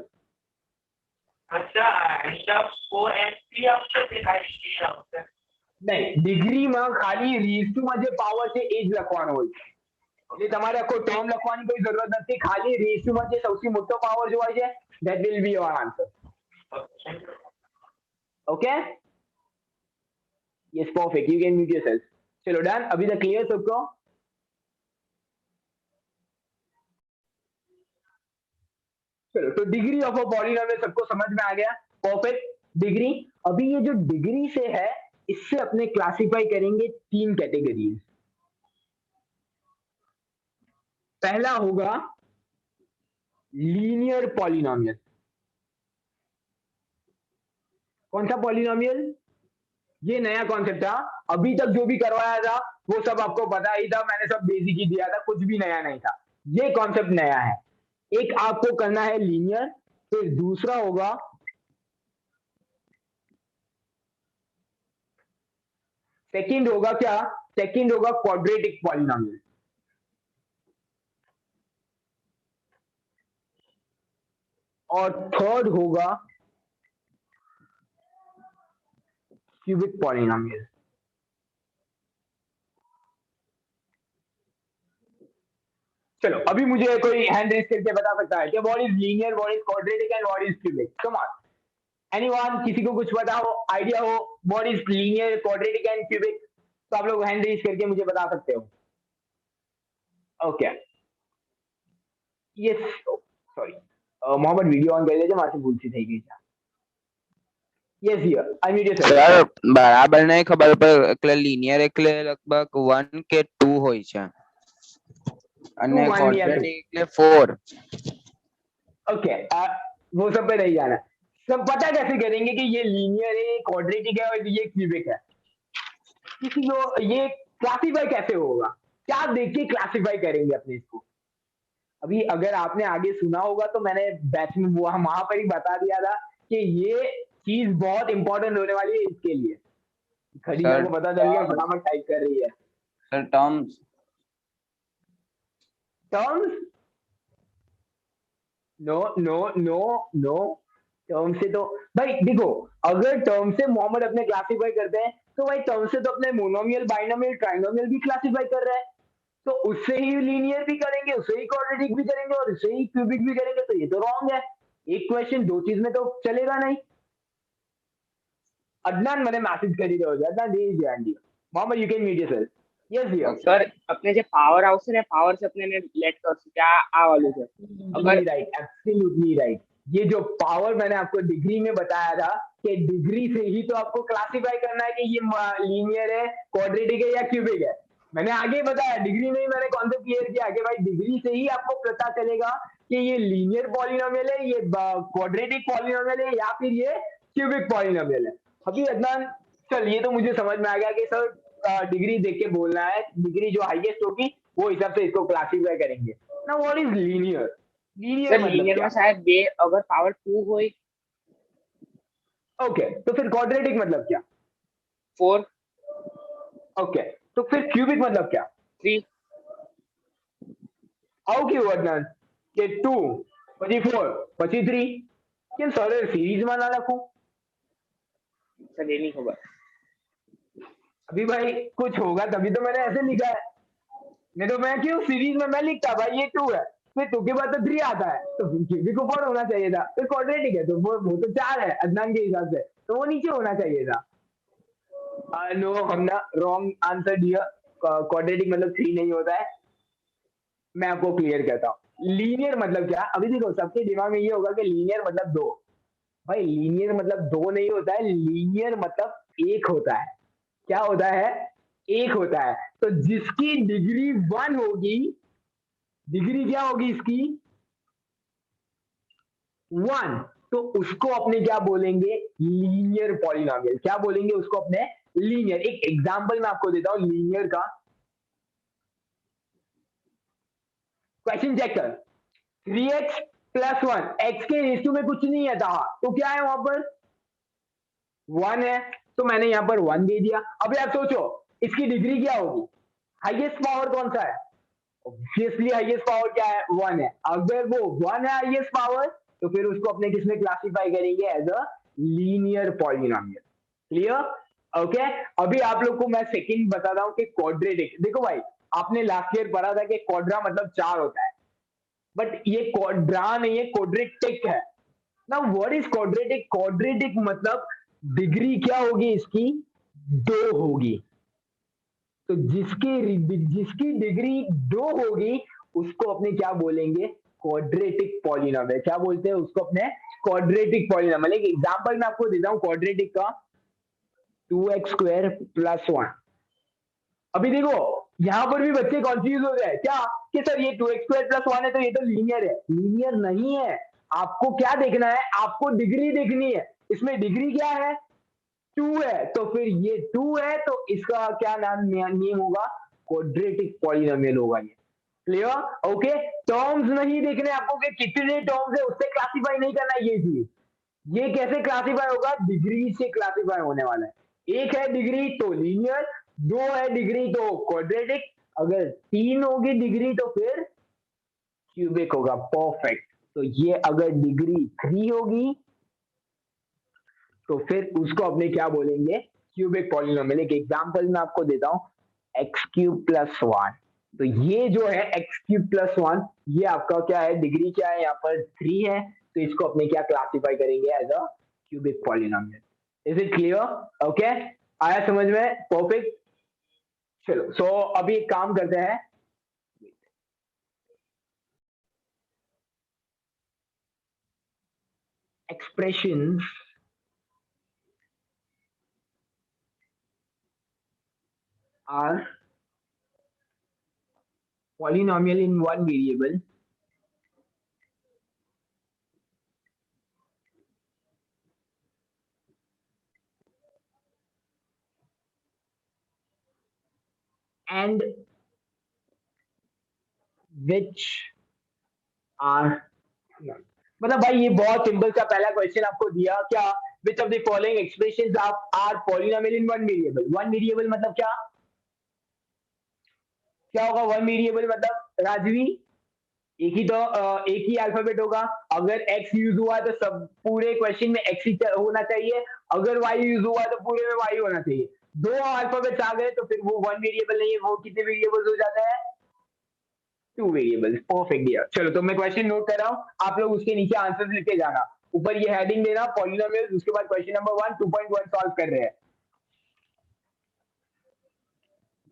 अच्छा ऐसा 4 ऑप्शन दिखाई दिया होता है नहीं, डिग्री में खाली रीज 2 में जो पावर છે એ જ લખવાનું હોય છે, એટલે તમારે આખો ટર્મ લખવાની કોઈ જરૂરત નથી, ખાલી रीज 2 માં જે સૌથી મોટો પાવર જો હોય છે that will be your answer। Okay yes perfect, you can mute yourself. चलो डन, अभी तक क्लियर सबको? चलो तो डिग्री ऑफ अ पॉलिनोमियल सबको समझ में आ गया, परफेक्ट। डिग्री, अभी ये जो डिग्री से है इससे अपने क्लासिफाई करेंगे 3 कैटेगरीज। पहला होगा लीनियर पॉलिनोमियल। कौन सा पॉलिनोमियल? ये नया कॉन्सेप्ट था, अभी तक जो भी करवाया था वो सब आपको पता ही था, मैंने सब बेसिक ही दिया था, कुछ भी नया नहीं था। ये कॉन्सेप्ट नया है। एक आपको करना है लीनियर, फिर दूसरा होगा सेकंड होगा क्या, सेकंड होगा क्वाड्रेटिक पॉलिनोमियल, और थर्ड होगा क्यूबिक पॉलिनोमियल। चलो अभी मुझे कोई हैंड रेज करके बता सकता है कि what is linear, what is quadratic and what is cubic? Come on anyone, किसी को कुछ पता हो, आइडिया हो what is linear, quadratic and cubic, तो आप लोग हैंड रेज करके मुझे बता सकते हो। Okay yes sorry Mohammad video on कर लेજો, મારાથી ભૂલથી થઈ ગઈ છે। Yes here I meet yourself. Sir બરાબર નહીં ખબર પર એટલે લિનિયર એટલે લગભગ 1 કે 2 હોય છે અને 2 1 या 2। ક્વોડ્રેટિક એટલે 4। ओके वो सब पे नहीं जाना, सब पता कैसे करेंगे कि ये लीनियर है, क्वाड्रेटिक है और ये क्यूबिक है, किसी को ये क्लासिफाई कैसे होगा, क्या देख के क्लासिफाई करेंगे अपने इसको? अभी अगर आपने आगे सुना होगा तो मैंने बैच में वहां पर ही बता दिया था कि ये चीज बहुत इंपॉर्टेंट होने वाली है इसके लिए। खड़ीजा सर को पता चल गया, फटाफट टाइप कर रही है। Sir terms terms no no no no, term से तो भाई देखो, अगर टर्म से मोहम्मद अपने क्लासिफाई करते हैं तो भाई टर्म से तो अपने मोनोमियल, बाइनोमियल, ट्राइनोमियल भी क्लासिफाई कर रहे हैं, तो उससे ही लीनियर भी करेंगे, उससे ही क्वाड्रेटिक भी करेंगे और उससे ही क्यूबिक भी करेंगे, तो ये तो रॉन्ग है। एक क्वेश्चन दो चीज में तो चलेगा नहीं। अदनान मैंने मैसेज कर दिया हो जाए, अदनान दे दीजिए aunty. Mohammad you can meet yourself. Yes dear sir આપણે જે પાવર આવશે ને પાવર से अपने ने લેટ કરશું કે આ વાળું છે अगर राइट, एब्सोल्युटली राइट। ये जो पावर मैंने आपको डिग्री में बताया था कि डिग्री से ही तो आपको क्लासिफाई करना है कि ये लीनियर है, क्वाड्रेटिक है या क्यूबिक है। मैंने आगे बताया, डिग्री में ही मैंने कॉन्सेप्ट क्लियर किया कि भाई डिग्री से ही आपको पता चलेगा कि ये लीनियर पॉलिनोमियल है, ये क्वाड्रेटिक पॉलिनोमियल है या फिर ये क्यूबिक पॉलिनोमियल है। अभी अदनान चल ये तो मुझे समझ में आ गया कि सर डिग्री देख के बोलना है, डिग्री जो हाईएस्ट होगी वो हिसाब से इसको क्लासिफाई करेंगे ना। What is linear? Linear sir मतलब લિનિયર क्या? માં શાયદ બે અગર પાવર 2 હોય ओके तो फिर क्वाड्रेटिक मतलब क्या? 4 ओके तो फिर क्यूबिक मतलब क्या? 3 આવું કેવું અદનાન કે 2 પછી 4 પછી 3, કેમ સર सीरीज में ना લખું? સર એ નહીં ખબર। अभी भाई कुछ होगा तभी तो मैंने ऐसे लिखा है, नहीं तो मैं क्यों सीरीज में मैं लिखता भाई ये 2 है फिर 2 के बाद तो 3 आता है, तो फिर क्यूबिक ऊपर होना चाहिए था, फिर क्वाड्रेटिक है तो वो तो 4 है अदनान के हिसाब से, तो वो नीचे होना चाहिए था। नो, हमने रॉन्ग आंसर दिया। क्वाड्रेटिक मतलब 3 नहीं होता है। मैं आपको क्लियर कहता हूँ लीनियर मतलब क्या। अभी देखो सबके दिमाग में ये होगा कि लीनियर मतलब 2। भाई लीनियर मतलब 2 नहीं होता है, लीनियर मतलब 1 होता है। क्या होता है? 1 होता है। तो जिसकी डिग्री 1 होगी, डिग्री क्या होगी इसकी? 1, तो उसको अपने क्या बोलेंगे? Linear polynomial. क्या बोलेंगे उसको अपने? लीनियर। एक एग्जांपल मैं आपको देता हूं लीनियर का। क्वेश्चन चेक कर। 3x प्लस 1, x के रेशियो में कुछ नहीं है था, तो क्या है वहां पर? 1 है, तो मैंने यहां पर 1 दे दिया। अभी आप सोचो इसकी डिग्री क्या होगी? हाईएस्ट पावर कौन सा है? ऑब्वियसली हाईएस्ट पावर क्या है? 1 है। अगर वो 1 है हाईएस्ट पावर, तो फिर उसको अपने किसमें क्लासिफाई करेंगे? As a linear polynomial. Clear? Okay. अभी आप लोग को मैं सेकंड बताता हूं कि क्वाड्रेटिक। देखो भाई, आपने लास्ट ईयर पढ़ा था कि क्वाड्रा मतलब 4 होता है, बट ये क्वाड्रा नहीं है, क्वाड्रेटिक है। Now what is quadratic? Quadratic मतलब डिग्री क्या होगी इसकी? 2 होगी। तो जिसकी डिग्री 2 होगी उसको अपने क्या बोलेंगे? Quadratic polynomial. क्या बोलते हैं उसको अपने? Quadratic polynomial. एक एग्जांपल मैं आपको देता हूं क्वाड्रेटिक का। 2x² plus 1। अभी देखो यहां पर भी बच्चे कंफ्यूज हो गए क्या कि सर ये 2x² प्लस 1 है तो ये तो लीनियर है। लीनियर नहीं है। आपको क्या देखना है? आपको डिग्री देखनी है। इसमें डिग्री क्या है? 2 है, तो फिर ये 2 है, तो इसका क्या नेम होगा? क्वाड्रेटिक पॉलिनोमियल होगा ये। क्लियर? ओके। टर्म्स नहीं देखने आपको कि कितने टर्म्स है, उससे क्लासिफाई नहीं करना है ये चीज। ये कैसे क्लासिफाई होगा? डिग्री से क्लासिफाई होने वाला है। 1 है डिग्री तो लीनियर, 2 है डिग्री तो क्वाड्रेटिक, अगर 3 होगी डिग्री तो फिर क्यूबिक होगा। परफेक्ट। तो ये अगर डिग्री 3 होगी तो फिर उसको अपने क्या बोलेंगे? Cubic polynomial. एक एग्जांपल मैं आपको देता हूं, x³ प्लस 1। तो ये जो है x³ प्लस 1, ये आपका क्या है? डिग्री क्या है? यहाँ पर 3 है, तो इसको अपने क्या क्लासिफाई करेंगे? As a cubic polynomial. Is it clear? Okay, आया समझ में? परफेक्ट। चलो सो अभी एक काम करते हैं। Expressions are polynomial in one variable and which are none। मतलब भाई ये बहुत सिंपल सा पहला क्वेश्चन आपको दिया क्या? Which of the following expressions are polynomial in one variable. One variable मतलब क्या? क्या होगा वन वेरिएबल मतलब? राजवी, एक ही अल्फाबेट होगा। अगर x यूज हुआ है तो सब पूरे क्वेश्चन में x ही होना चाहिए। अगर y यूज हुआ है तो पूरे में y होना चाहिए। दो अल्फाबेट्स आ गए तो फिर वो वन वेरिएबल नहीं है, वो कितने वेरिएबल्स हो जाते हैं? 2 वेरिएबल्स। Perfect dear. चलो तो मैं क्वेश्चन नोट कर रहा हूं, आप लोग उसके नीचे आंसर्स लिख के जाना। ऊपर ये हेडिंग देना पॉलिनोमियल, उसके बाद क्वेश्चन नंबर 1 2.1 सॉल्व कर रहे हैं।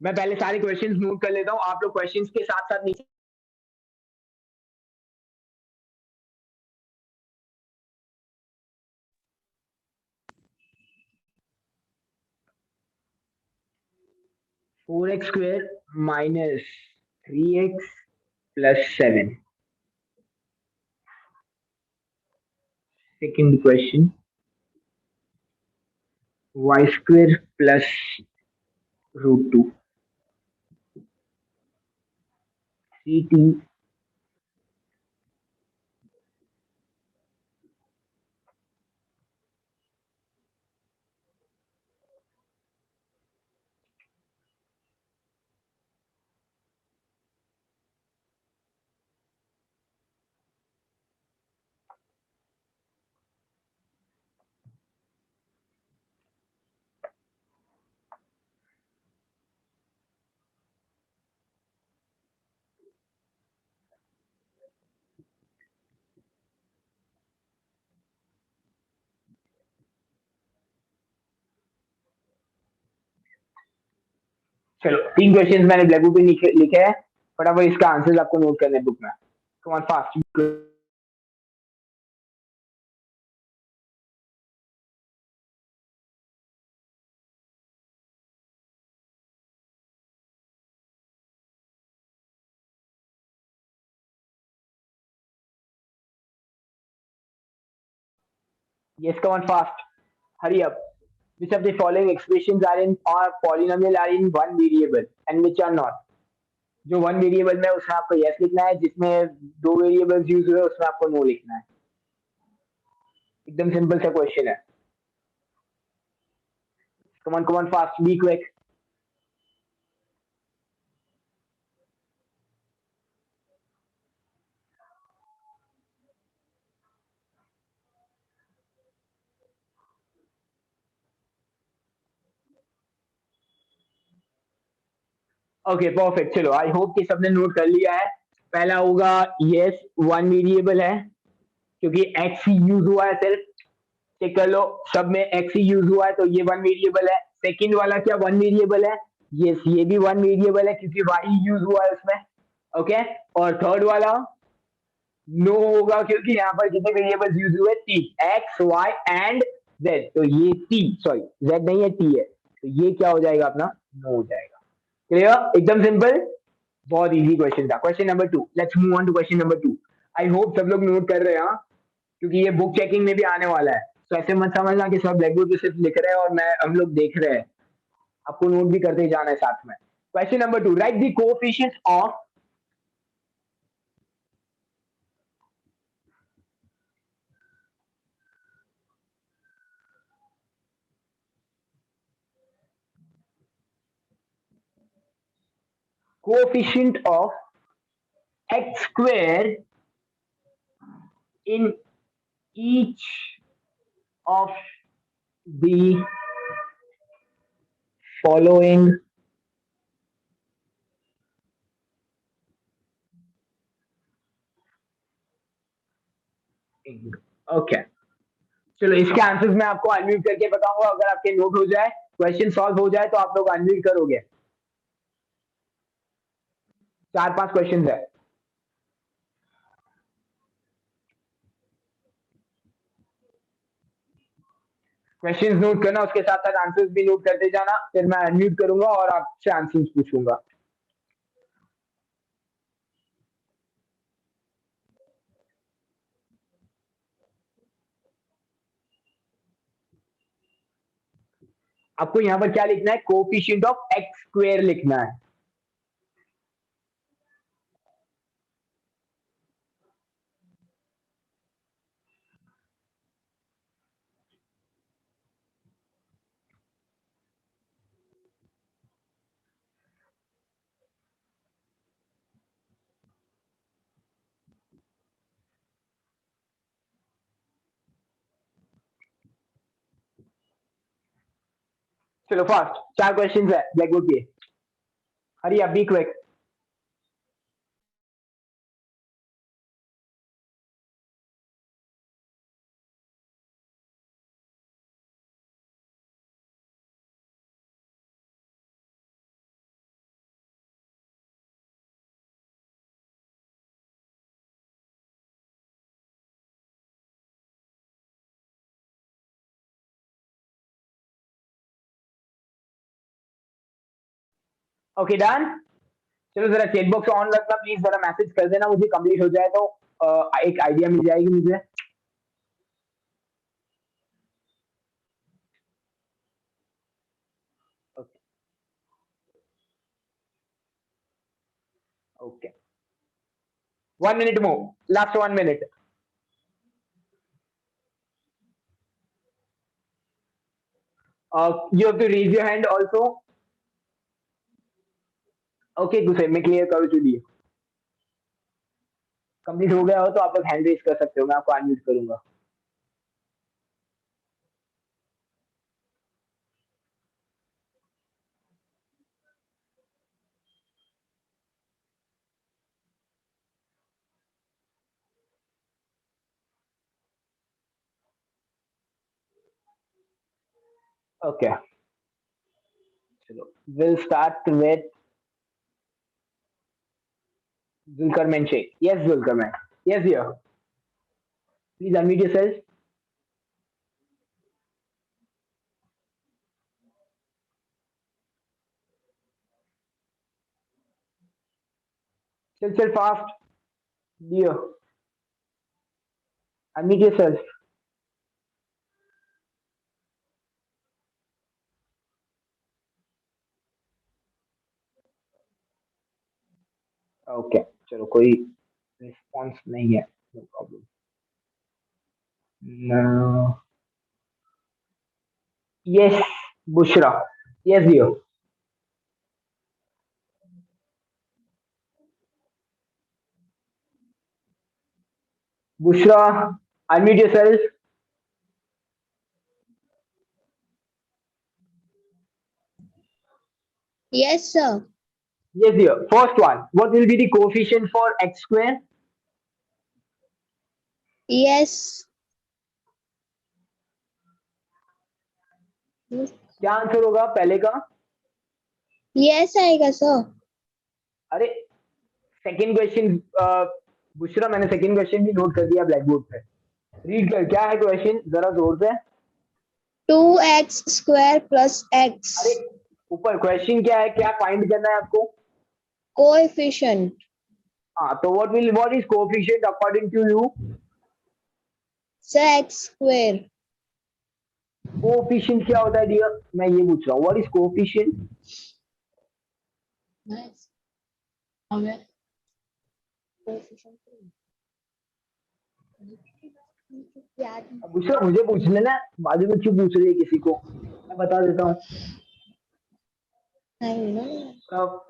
मैं पहले सारे क्वेश्चंस नोट कर लेता हूं, आप लोग क्वेश्चंस के साथ साथ नीचे। Four x square minus 3x plus 7। Second question, y square plus √2 3t चलो 3 क्वेश्चंस मैंने ब्लैक बुक पे लिखे हैं, फटाफट इसका आंसर्स आपको नोट करने बुक में। कम on fast. Yes, come on fast. Hurry up. Which of the following expressions are in or polynomial are in one variable and which are not? जो वन वेरिएबल में उसमें आपको यस लिखना है, जिसमें दो वेरिएबल्स यूज हुए उसमें आपको नो लिखना है। एकदम सिंपल सा क्वेश्चन है। कम on fast, be quick. Okay perfect, चलो आई होप कि सबने नोट कर लिया है। पहला होगा यस वन वेरिएबल है क्योंकि एक्स ही यूज हुआ है सिर्फ। चेक कर लो, सब में एक्स ही यूज हुआ है तो ये वन वेरिएबल है। सेकंड वाला क्या वन वेरिएबल है? यस ये भी वन वेरिएबल है क्योंकि वाई यूज हुआ है उसमें। ओके, और थर्ड वाला नो होगा क्योंकि यहाँ पर जितने वेरिएबल्स यूज हुए तीन, एक्स वाई एंड जेड, तो ये टी सॉरी जेड नहीं है टी है, तो ये क्या हो जाएगा अपना? नो हो जाएगा। क्लियर? एकदम सिंपल, बहुत इजी क्वेश्चन था। Question number 2, let's move on to question number 2। I hope सब लोग नोट कर रहे हैं, हाँ? क्योंकि ये बुक चेकिंग में भी आने वाला है, तो ऐसे मत समझना कि सब ब्लैक बोर्ड पे सिर्फ लिख रहे हैं और मैं हम लोग देख रहे हैं, आपको नोट भी करते जाना है साथ में। Question number 2, right the coefficient of x square in each of the following okay. चलो इसके आंसर्स मैं आपको अनम्यूट करके बताऊंगा, अगर आपके नोट हो जाए, क्वेश्चन सॉल्व हो जाए तो आप लोग अनम्यूट करोगे। 4-5 क्वेश्चन है। क्वेश्चंस नोट करना, उसके साथ साथ आंसर्स भी नोट करते जाना, फिर मैं अनम्यूट करूंगा और आपसे आंसर्स पूछूंगा। आपको यहाँ पर क्या लिखना है? कोएफिशिएंट ऑफ एक्स स्क्वायर लिखना है। चलो फास्ट, 4 क्वेश्चन है ब्लैक बोर्ड पे। Hurry up, B quick. Okay done. चलो जरा चैट बॉक्स ऑन रखना प्लीज, जरा मैसेज कर देना मुझे, कंप्लीट हो जाए तो एक आइडिया मिल जाएगी मुझे। Okay 1 minute more, last 1 minute. You have to raise your hand also. Okay गुस्से मैं क्लियर करूँ, चलिए कंप्लीट हो गया हो तो आप लोग हैंड रेज कर सकते हो, मैं आपको अनम्यूट करूंगा। ओके चलो, we'll start with Zulkarnain Sheikh. Yes, Zulkarnain. Yes, dear. Please unmute yourself. Chill fast, dear. Unmute yourself. Okay. चलो, कोई रिस्पॉन्स नहीं है. No problem. No. Yes, Bushra. Yes, dear. Bushra, unmute yourself. Yes, sir. Yes, dear. First one. What will be the coefficient for x square? Yes. क्या answer होगा पहले का? Yes आएगा sir. अरे सेकंड क्वेश्चन, बुशरा, मैंने second question भी note कर दिया ब्लैक बोर्ड पे. रीड कर, क्या है क्वेश्चन, जरा जोर से. 2x square plus x. अरे ऊपर क्वेश्चन क्या है, क्या फाइंड करना है आपको? Coefficient. हाँ, तो what is coefficient according to you? Sir, x square. Coefficient क्या होता है डियर, मैं ये पूछ रहा हूँ. What is coefficient? बुशरा, मुझे पूछ लेना, बाजू में क्यों पूछ रही है किसी को, मैं बता देता हूँ.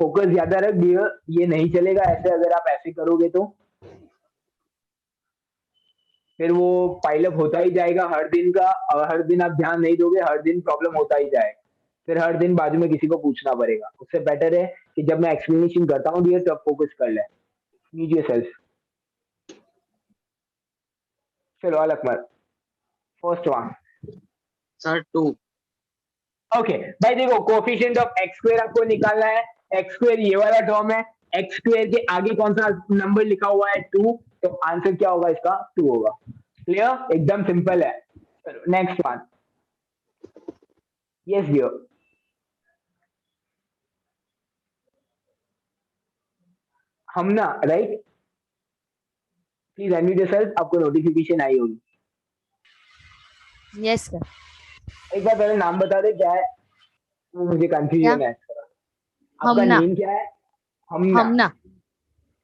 फोकस ज्यादा रख डियर, ये नहीं चलेगा ऐसे. अगर आप ऐसे करोगे तो फिर वो पाइलअप होता ही जाएगा हर दिन का, और हर दिन आप ध्यान नहीं दोगे, हर दिन प्रॉब्लम होता ही जाएगा. फिर हर दिन बाजू में किसी को पूछना पड़ेगा. उससे बेटर है कि जब मैं एक्सप्लेनेशन करता हूँ डियर तब फोकस कर ले. Need yourself. चलो Al Qamar, first one. Sir 2. Okay भाई, देखो कोएफिशिएंट ऑफ एक्स स्क्वायर आपको निकालना है. एक्स स्क्वायर ये वाला टर्म है, एक्स स्क्वायर के आगे कौन सा नंबर लिखा हुआ है 2, तो आंसर क्या होगा इसका 2 होगा. क्लियर, एकदम सिंपल है. चलो next one. Yes dear. Hamna, right? Please unmute yourself, आपको नोटिफिकेशन आई होगी. Yes sir. एक बार पहले नाम बता दे क्या है, वो मुझे कंफ्यूजन है. आपका हमना. नेम क्या है? Hamna. Hamna.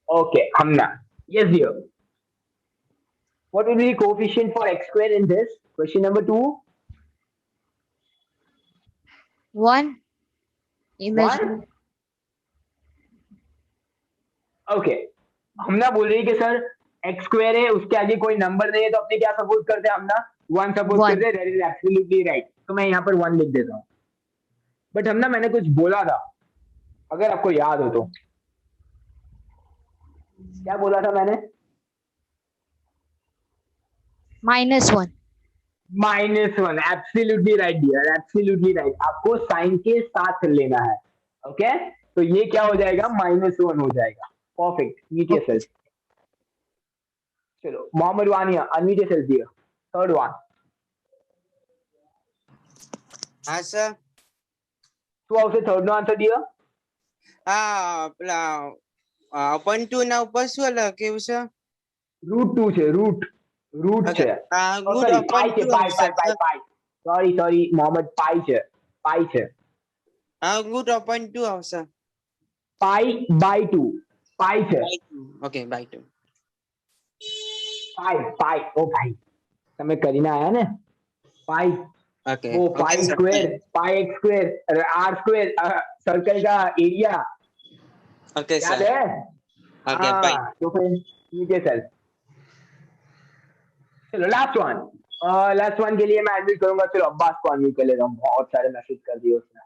Okay, Hamna. Yes dear. What will be the coefficient for x square in this? Question number 2. 1. Imagine. Okay, हमना बोल रही है कि सर एक्स स्क्वायर है, उसके आगे कोई नंबर नहीं है, तो अपने क्या सपोज करते हैं हमना? 1 सपोज One. करते हैं. That is absolutely right. तो मैं यहाँ पर 1 लिख देता हूँ. बट हमना, मैंने कुछ बोला था, अगर आपको याद हो तो. क्या बोला था मैंने? -1. -1. Absolutely right dear, absolutely right. आपको साइन के साथ लेना है. ओके, तो ये क्या हो जाएगा? -1 हो जाएगा. परफेक्ट. Mute yourself. चलो Mohammad Vania, unmute yourself dear. Third one. हाँ सर. શું આવશે થર્ડ નો આન્સર ડિયર? પેલા upon 2 ના ઉપર શું લખ્યું છે? √2 છે. રૂટ છે. good upon 2 આવશે. સોરી મોહમ્મદ, પાઈ છે. good upon 2 આવશે. π/2 પાઈ છે. Okay by 2. પાઈ. ઓ ભાઈ, તમે કરીને આયા ને. પાઈ. ओके. वो pi square, pi x square, r square, circle का एरिया. ओके याद सर. है? ओके हाँ, बाय. तो फिर नीचे सर. चलो लास्ट वन के लिए मैं अनम्यूट करूंगा. चलो अब्बास को अनम्यूट कर लेता हूँ, बहुत सारे मैसेज कर दिए उसने.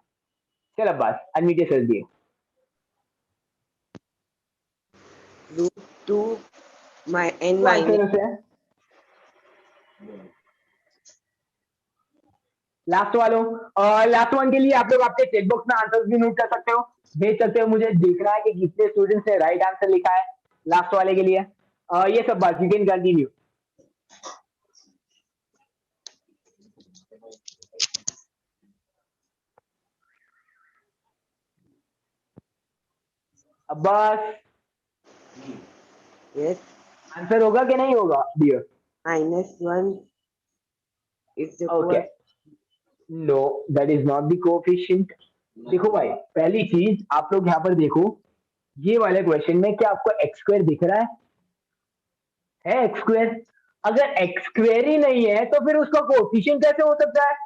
चल अब्बास, अनम्यूट कर दिए. √2 n तो आंसर minus है लास्ट वालों, लास्ट वन के लिए आप लोग आपके चेक बॉक्स में आंसर भी नोट कर सकते हो, भेज सकते हो, मुझे देखना है कि कितने स्टूडेंट्स ने राइट आंसर लिखा है लास्ट वाले के लिए। ये सब बात, you can continue. Abbas, Yes, answer होगा कि नहीं होगा dear? -1 is the okay, no that is not the coefficient. देखो भाई, पहली चीज आप लोग यहाँ पर देखो, ये वाले क्वेश्चन में क्या आपको एक्स स्क्वायर दिख रहा है एक्स स्क्वायर? अगर एक्स स्क्वायर ही नहीं है तो फिर उसका कोएफिशिएंट कैसे हो सकता है?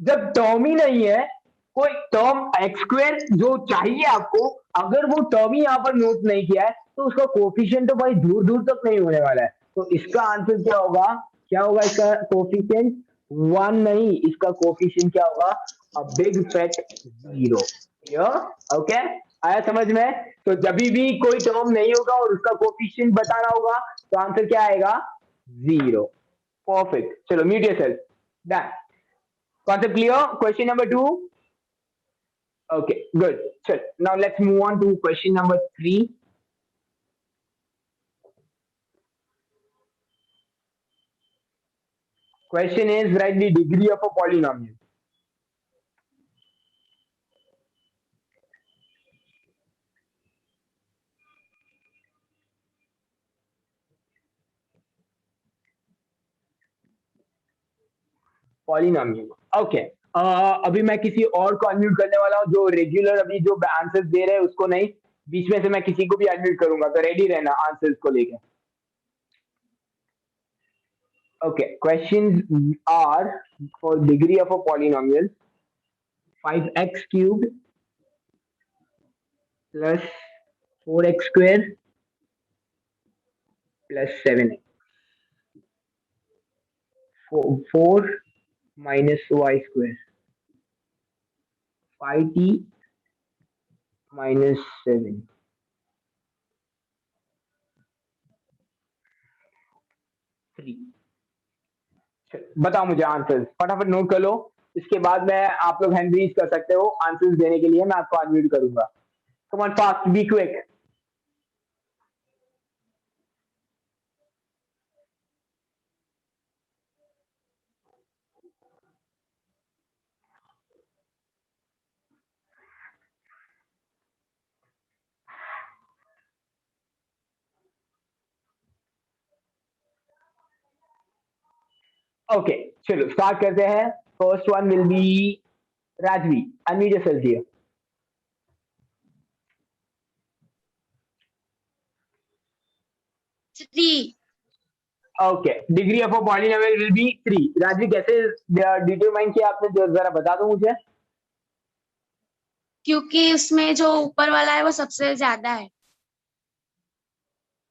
जब टर्म ही नहीं है, कोई टर्म एक्स स्क्वायर जो चाहिए आपको, अगर वो टर्म ही यहाँ पर नोट नहीं किया है तो उसका कोएफिशिएंट तो भाई दूर दूर तक नहीं होने वाला है। तो इसका आंसर क्या होगा? क्या होगा इसका कोएफिशिएंट? 1 नहीं, इसका कोएफिशिएंट क्या होगा? A big fat 0। ओके, आया समझ में? तो जब भी कोई टर्म नहीं होगा और उसका कोएफिशिएंट बताना होगा तो आंसर क्या आएगा? 0। परफेक्ट, चलो mute yourself, done. Concept clear? Question number 2. Okay, good. So now let's move on to question number 3. Question is, write the degree of a polynomial. Polynomial. Okay. अभी मैं किसी और को अनम्यूट करने वाला हूँ, जो रेगुलर अभी जो आंसर दे रहे हैं उसको नहीं, बीच में से मैं किसी को भी अनम्यूट करूंगा, तो रेडी रहना आंसर्स को लेके। Okay, questions are for degree of a polynomial 5x cubed plus 4x square plus 7x. 4 minus y square. 5t minus 7. बताओ मुझे आंसर, फटाफट नोट कर लो, इसके बाद मैं आप लोग हैंड रेज कर सकते हो आंसर्स देने के लिए, मैं आपको अनम्यूट करूंगा। Come on fast, be quick. Okay, चलो स्टार्ट करते हैं। First one will be Rajvi, unmute yourself here. Okay, degree of a polynomial will be 3। Rajvi कैसे डिटरमाइन किया आपने, जरा बता दो मुझे। क्योंकि उसमें जो ऊपर वाला है वो सबसे ज्यादा है।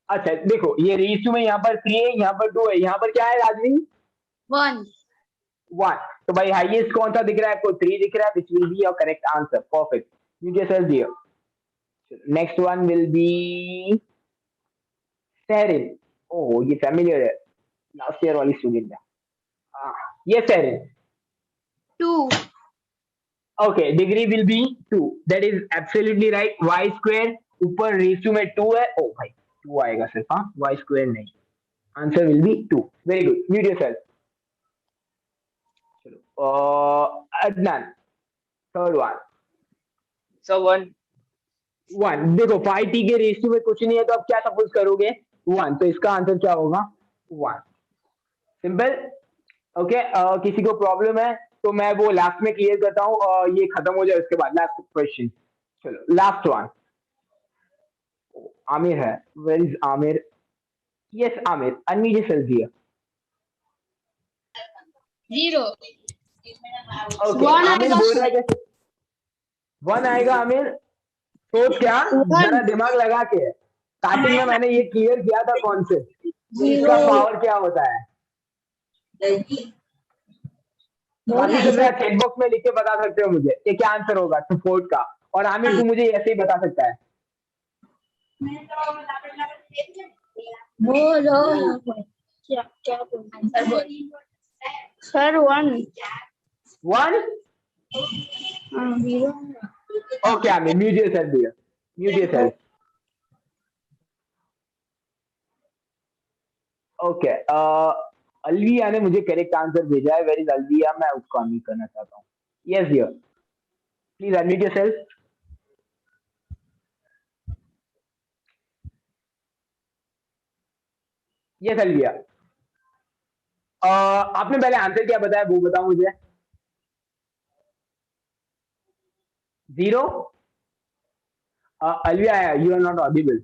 अच्छा देखो, ये रेशियो में यहाँ पर 3 है, यहाँ पर 2 है, यहाँ पर क्या है राजवी? 1। तो भाई हाईएस्ट कौन सा दिख रहा है? आपको 3 दिख रहा है, which will be your correct answer. Perfect, you just said here. Next one will be Serin. Oh, ये फैमिलियर है, लास्ट ईयर वाली स्टूडेंट है। ये Serin 2। Okay, degree will be 2, that is absolutely right. Y square ऊपर रेशियो में 2 है, ओ भाई 2 आएगा सिर्फ, हाँ वाई स्क्वायर नहीं। Answer will be 2। Very good, mute yourself. चलो अदनान, थर्ड वन। So 1. 1 देखो, 5t के रेशियो में कुछ नहीं है तो आप क्या सपोज करोगे? 1, तो इसका आंसर क्या होगा? 1। सिंपल। ओके, किसी को प्रॉब्लम है तो मैं वो लास्ट में क्लियर करता हूँ, ये खत्म हो जाए उसके बाद लास्ट क्वेश्चन। चलो लास्ट वन। आमिर है, where is Aamir? Yes Aamir, unmute yourself here. 0। Okay, Aamir बोल रहा है कैसे 1 आएगा? आमिर सोच क्या, जरा दिमाग लगा के। स्टार्टिंग में मैंने ये क्लियर किया था कॉन्सेप्ट, इसका पावर क्या होता है। बाकी सब चैट बॉक्स में लिख के बता सकते हो मुझे कि क्या आंसर होगा सपोर्ट का, और आमिर तू मुझे ऐसे ही बता सकता है। बोलो क्या क्या आंसर बोल। Sir 1। 1. Zero Okay, I mean, mute yourself, dear. Mute yourself. Okay. Alviya ने मुझे करेक्ट आंसर भेजा है. Where is Alviya? मैं उसको अनम्यूट करना चाहता हूँ. Yes, dear. Please unmute yourself. Yes, Alvia. आपने पहले आंसर क्या बताया वो बताओ मुझे. 0. Alvia, you are not audible.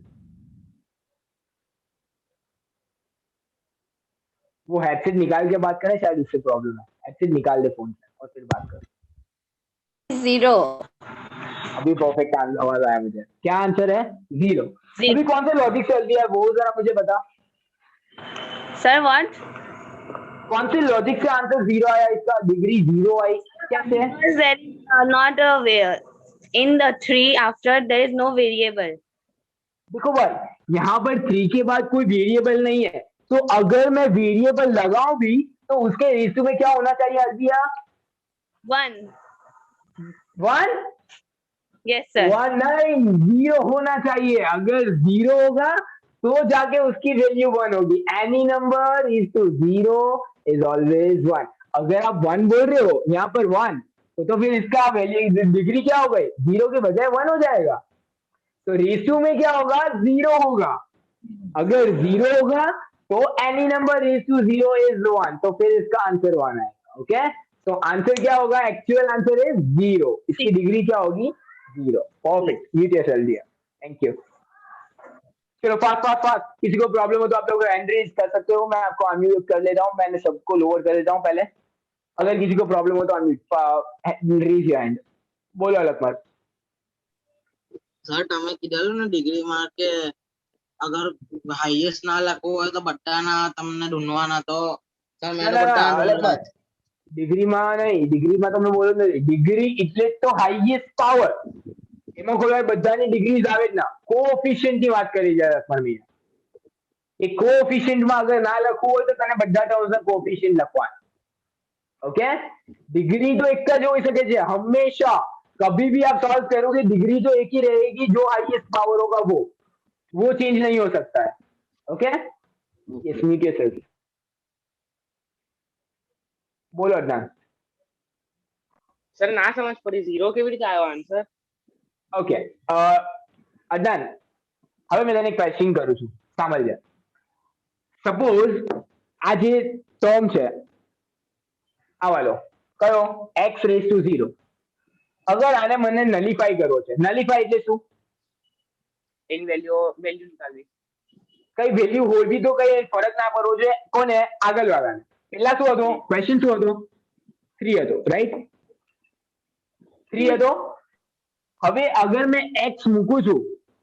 वो हेडसेट निकाल के बात करें, शायद उससे प्रॉब्लम है. हेडसेट निकाल दे फोन से और फिर बात कर. 0 अभी परफेक्ट आवाज आया मुझे. क्या आंसर है? 0. अभी कौन से लॉजिक से दिया है वो जरा मुझे बता. सर व्हाट कौन से लॉजिक से आंसर 0 आया? इसका डिग्री 0 आई कैसे है? there is not a where in the 3 after there is no variable. देखो भाई, यहाँ पर 3 के बाद कोई वेरिएबल नहीं है, तो अगर मैं वेरिएबल लगाऊं भी तो उसके रेशियो में क्या होना चाहिए अलविया? 1 1. yes sir 1 नहीं, 0 होना चाहिए. अगर 0 होगा तो जाके उसकी वैल्यू 1 होगी. Any number is to 0 is always 1. अगर आप 1 बोल रहे हो यहाँ पर 1, तो फिर इसका वैल्यू डिग्री क्या हो गई? 0 के बजाय 1 हो जाएगा. तो रेशियो में क्या होगा? 0 होगा. अगर 0 होगा तो any number is to 0 is 1, तो फिर इसका आंसर 1 आएगा. ओके, तो आंसर क्या होगा? Actual answer is 0. इसकी डिग्री क्या होगी? 0. परफेक्ट. ये चल दिया. Thank you. चलो फास्ट फास्ट फास्ट. किसी को प्रॉब्लम हो तो आप लोग हैंड रेज कर सकते हो. मैं आपको अनम्यूट कर ले रहा हूँ. मैंने सबको लोअर कर देता हूँ पहले. अगर किसी को प्रॉब्लम हो तो अनम्यूट रेज योर हैंड. बोलो अलकमर. સર તમે કીધેલું ને ડિગ્રી માં કે અગર હાઈએસ્ટ ના લખવું હોય તો બટ્ટાના તમને ઢૂંઢવાના તો સર મેં તો બટ્ટાના ઢૂંઢવા જ. ડિગ્રીમાં નહીં, ડિગ્રીમાં તમે બોલો નથી. ડિગ્રી એટલે તો હાઈએસ્ટ પાવર. એમાં કોઈ બધાની ડિગ્રીઝ આવે જ ના. કોએફિશિયન્ટ ની વાત કરી જાય અકમર મી. એ કોએફિશિયન્ટ માં અગર ના લખવું હોય તો તને બધા ટર્મ્સ ના કોએફિશિયન્ટ લખવાના. ओके, डिग्री तो एक का जो हो सके छे हमेशा. कभी भी आप सॉल्व करोगे डिग्री तो एक ही रहेगी. जो हाईएस्ट पावर होगा वो चेंज नहीं हो सकता है. Okay, yes meet yourself. बोलो अदनान. સર ના સમજ પડી 0 કેવી રીતે આવ્યો આન્સર? ઓકે, અદનાન હવે મેં તને એક ક્વેશ્ચન કરું છું, સમજ્યા. સપોઝ આ જે ટર્મ છે આ વાલો કયો? x raise to 0. અગર આને મને નલિફાઈ કરવો છે. નલિફાઈ એટલે શું? એની વેલ્યુ નિકાલવી. કઈ વેલ્યુ હોવી તો કઈ ફરક ના પડવો જોઈએ. કોને? આગળ વાળાને. પહેલા શું હતો ક્વેશ્ચન? શું હતો? 3 હતો, રાઈટ? 3 હતો. હવે અગર મેં x મૂકું છું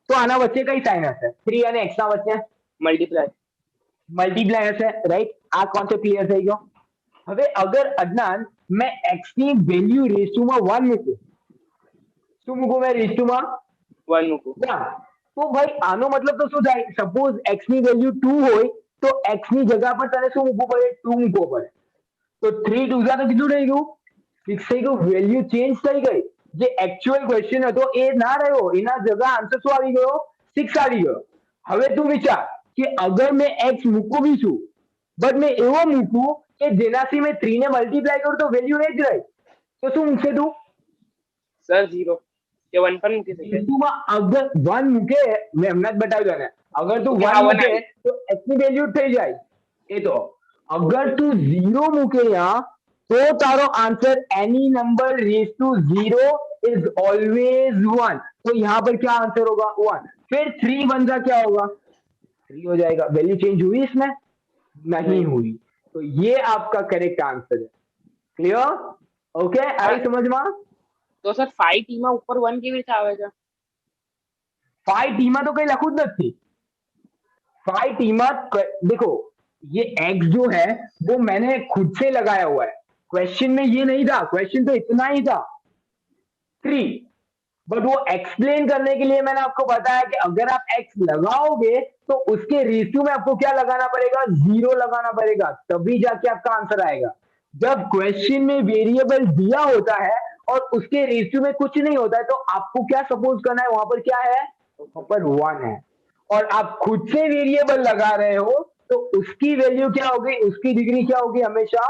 તો આના વચ્ચે કઈ સાઇન હશે? 3 અને x ના વચ્ચે મલ્ટીપ્લાય હશે, રાઈટ? આ કોન્સેપ્ટ ક્લિયર થઈ ગયો. હવે અગર અદનાન मैं x ની વેલ્યુ રેઝ ટુ માં 1 મૂકું. શું મૂકું મેં? રેઝ ટુ માં 1 મૂકું. તો ભાઈ આનો મતલબ તો શું થાય? સપોઝ x ની વેલ્યુ 2 હોય તો x ની જગ્યા પર તને શું મૂકવું પડે? 2 મૂકવો પડે. તો 3 2 તો કેટલું થઈ ગયું? 6 થઈ ગયું. વેલ્યુ ચેન્જ થઈ ગઈ. જે एक्चुअल ક્વેશ્ચન હતો એ ના રહ્યો, એના જગ્યા આન્સર શું આવી ગયો? 6 આવી ગયો. હવે તું વિચાર કે અગર મેં x મૂકું બી છું, બટ મેં એવો મૂકું કે જેનાથી મેં 3 ને મલ્ટીપ્લાય કરું તો વેલ્યુ એ જ રહી, તો શું મૂકશે તું? સર 0 કે 1 પણ મૂકી શકે. અગર 1 મૂકે, મેં હમણાં જ બતાવ્યું તને. અગર તું 1 મૂકે તો x ની વેલ્યુ થઈ જાય. એ તો અગર તું 0 મૂકે यहाँ तो तारो answer any number raise to 0 is always 1. तो यहाँ पर क्या आंसर होगा? 1. फिर 3 1 जा क्या होगा? 3 हो जाएगा. वैल्यू चेंज हुई इसमें? नहीं हुई. तो ये आपका करेक्ट आंसर है. क्लियर? ओके, आई समझ में? તો સર 5t માં ઉપર 1 કેવી રીતે આવે છે? 5t માં તો કઈ લખું જ નથી. 5t માં देखो ये x जो है वो मैंने खुद से लगाया हुआ है. क्वेश्चन में ये नहीं था. क्वेश्चन तो इतना ही था 3, बट वो एक्सप्लेन करने के लिए मैंने आपको बताया कि अगर आप x लगाओगे तो उसके रेशियो में आपको क्या लगाना पड़ेगा? 0 लगाना पड़ेगा, तभी जाके आपका आंसर आएगा. जब क्वेश्चन में वेरिएबल दिया होता है और उसके रेशियो में कुछ नहीं होता है तो आपको क्या सपोज करना है, वहां पर क्या है, वहां पर 1 है। और आप खुद से वेरिएबल लगा रहे हो तो उसकी वैल्यू क्या होगी, उसकी डिग्री क्या होगी, हमेशा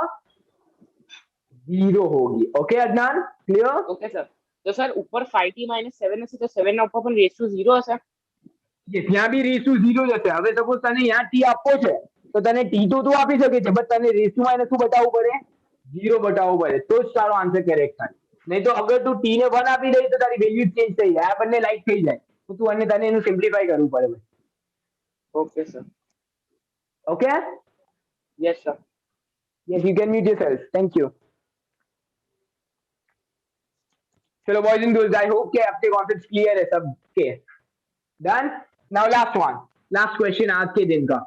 0 होगी। Okay Adnan, clear? Okay sir. तो सर ऊपर 5t - 7 હશે તો 7 ના ઉપર પણ રેશિયો 0 હશે? ત્યાં બી રેશિયો 0 જ હશે। હવે સપોઝ તને यहाँ t આપવો છે તો તને t તો તું આપી શકે છે, બટ તને રેશિયોમાં એને શું બતાવવું પડે, 0 બતાવવું પડે, તો જ તારો આન્સર કરેક્ટ થાય। નહીં તો અગર તું t ને 1 આપી દે તો તારી વેલ્યુ ચેન્જ થઈ જાય, આ બંને લાઈક થઈ જાય, તો તું અને તને એનું સિમ્પ્લિફાઈ કરવું પડે। Okay sir. Okay, yes sir. yes you can mute yourself, thank you। चलो boys and girls, I hope कि आपके कॉन्सेप्ट क्लियर है सबके। Done. Now last one, last question आज के दिन का।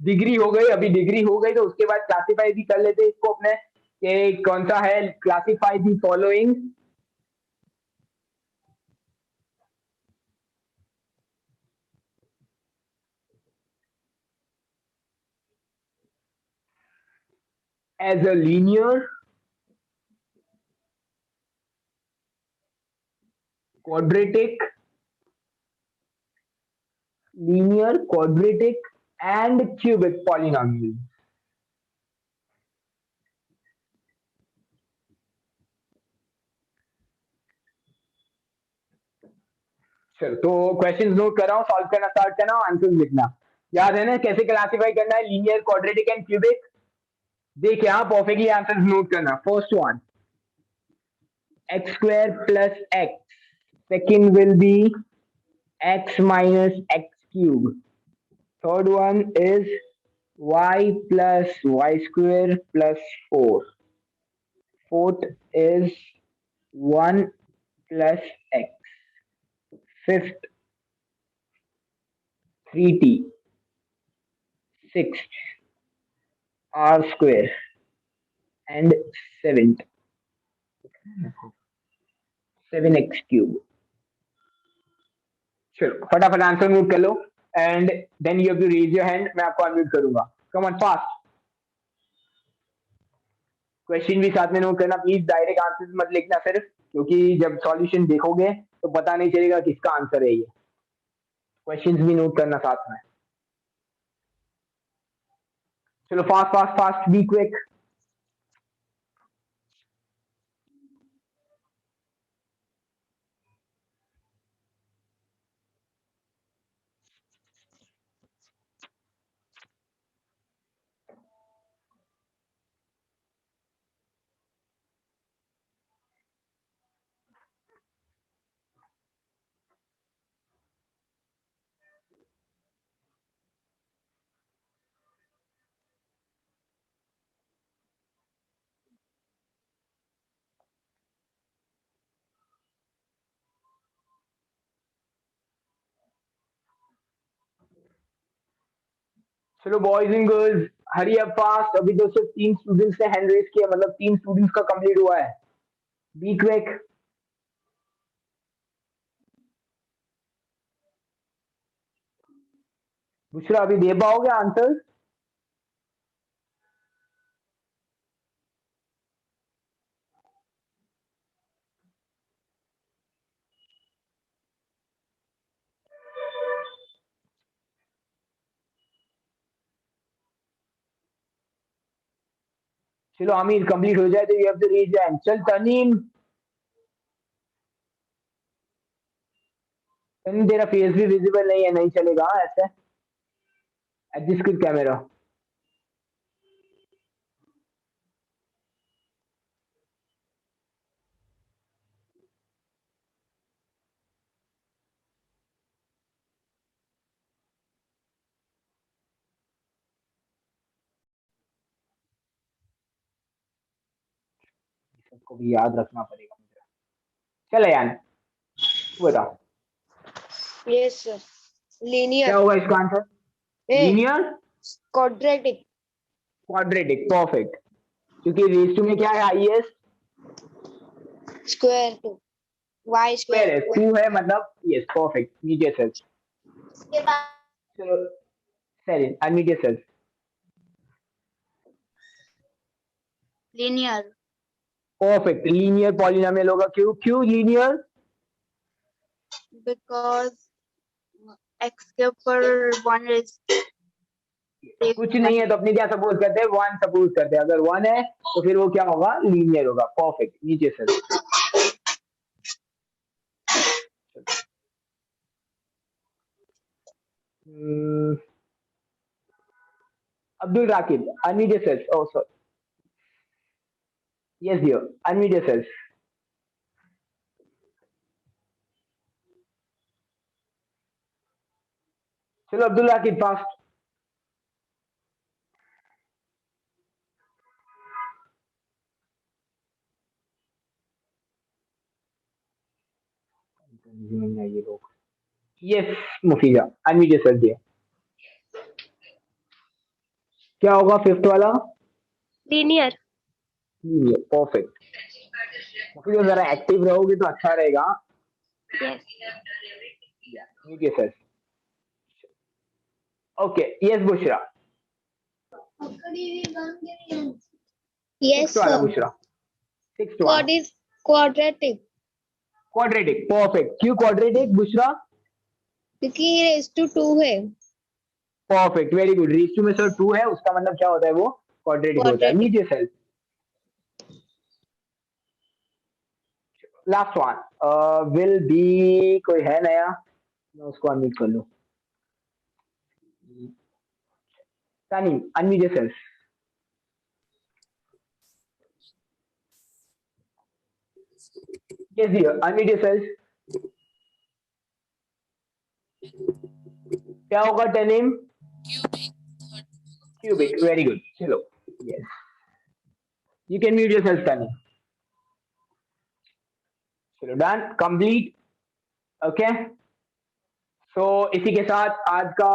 डिग्री हो गई, अभी डिग्री हो गई तो उसके बाद क्लासिफाई भी कर लेते हैं इसको अपने, कि कौन सा है, classify the following as a linear, quadratic, linear, quadratic and cubic polynomial। चलो तो क्वेश्चंस नोट कर रहा हूँ, सॉल्व करना स्टार्ट करना, आंसर लिखना। याद है ना कैसे क्लासिफाई करना है, लीनियर, क्वाड्रेटिक एंड क्यूबिक। देखिए आप परफेक्टली आंसर्स नोट करना। First one x square plus x, second will be x minus x cube, third one is y plus y square plus 4, fourth is 1 plus x, fifth 3t, sixth r square and seventh 7x cube। चलो फटाफट answer note कर लो and then you have to raise your hand, मैं आपको unmute करूंगा। Come on fast, question भी साथ में नोट करना प्लीज, डायरेक्ट आंसर मत लिखना सिर्फ, क्योंकि जब सॉल्यूशन देखोगे तो पता नहीं चलेगा किसका आंसर है ये। क्वेश्चंस भी नोट करना साथ में। चलो fast fast fast, be quick. चलो boys and girls hurry up fast, अभी तो सिर्फ 3 स्टूडेंट्स ने हैंड रेज किया, मतलब 3 स्टूडेंट्स का कंप्लीट हुआ है। Be quick. दूसरा अभी दे पाओगे आंसर? चलो आमिर कंप्लीट हो जाए तो you have to raise hand. चल तनीम, तनीम तेरा फेस भी विजिबल नहीं है, नहीं चलेगा ऐसे, एडजस्ट कर कैमरा। सबको भी याद रखना पड़ेगा मुझे। चल यार तू बता Yes, sir. क्या Linear, होगा इसका answer? Linear, quadratic, quadratic, perfect, क्योंकि रेस टू में क्या है, हाईएस्ट square 2, y स्क्वायर है, square 2 है, मतलब यस परफेक्ट। Mute yourself. उसके बाद चलो Serin unmute yourself. linear perfect, linear polynomial होगा। क्यों क्यों लीनियर? because x के ऊपर 1 is कुछ नहीं है तो अपने क्या सपोज करते हैं, 1 सपोज करते हैं। अगर 1 है तो फिर वो क्या होगा, लीनियर होगा। परफेक्ट, नीचे से Abdul Raqib, unmute yourself. Oh, sorry. Yes, dear. Unmute yourself. चलो अब्दुल राकिब फास्ट। ये लोग। Yes, मुफीजा, unmute yourself dear. क्या होगा फिफ्थ वाला? linear linear, perfect. मुफीजा जरा एक्टिव रहोगे तो अच्छा रहेगा। yes नीचे sir. Okay, yes Bushra. yes sixth वाला sir बुशरा। सिक्स्थ वाला what is quadratic quadratic, perfect. क्यों क्वाड्रेटिक बुशरा? क्योंकि raised to 2 है perfect, very good. Raise to में सर 2 है, उसका मतलब क्या होता है, वो क्वाड्रेटिक होता है। नीचे सेल। लास्ट वन विल बी, कोई है नया? मैं उसको अनम्यूट कर लूं। Tani, unmute yourself. Yes dear, unmute yourself. क्या होगा टेनिम? Cubic, very good. चलो, yes, you can mute yourself Tani. चलो, डन, कंप्लीट। ओके, सो इसी के साथ आज का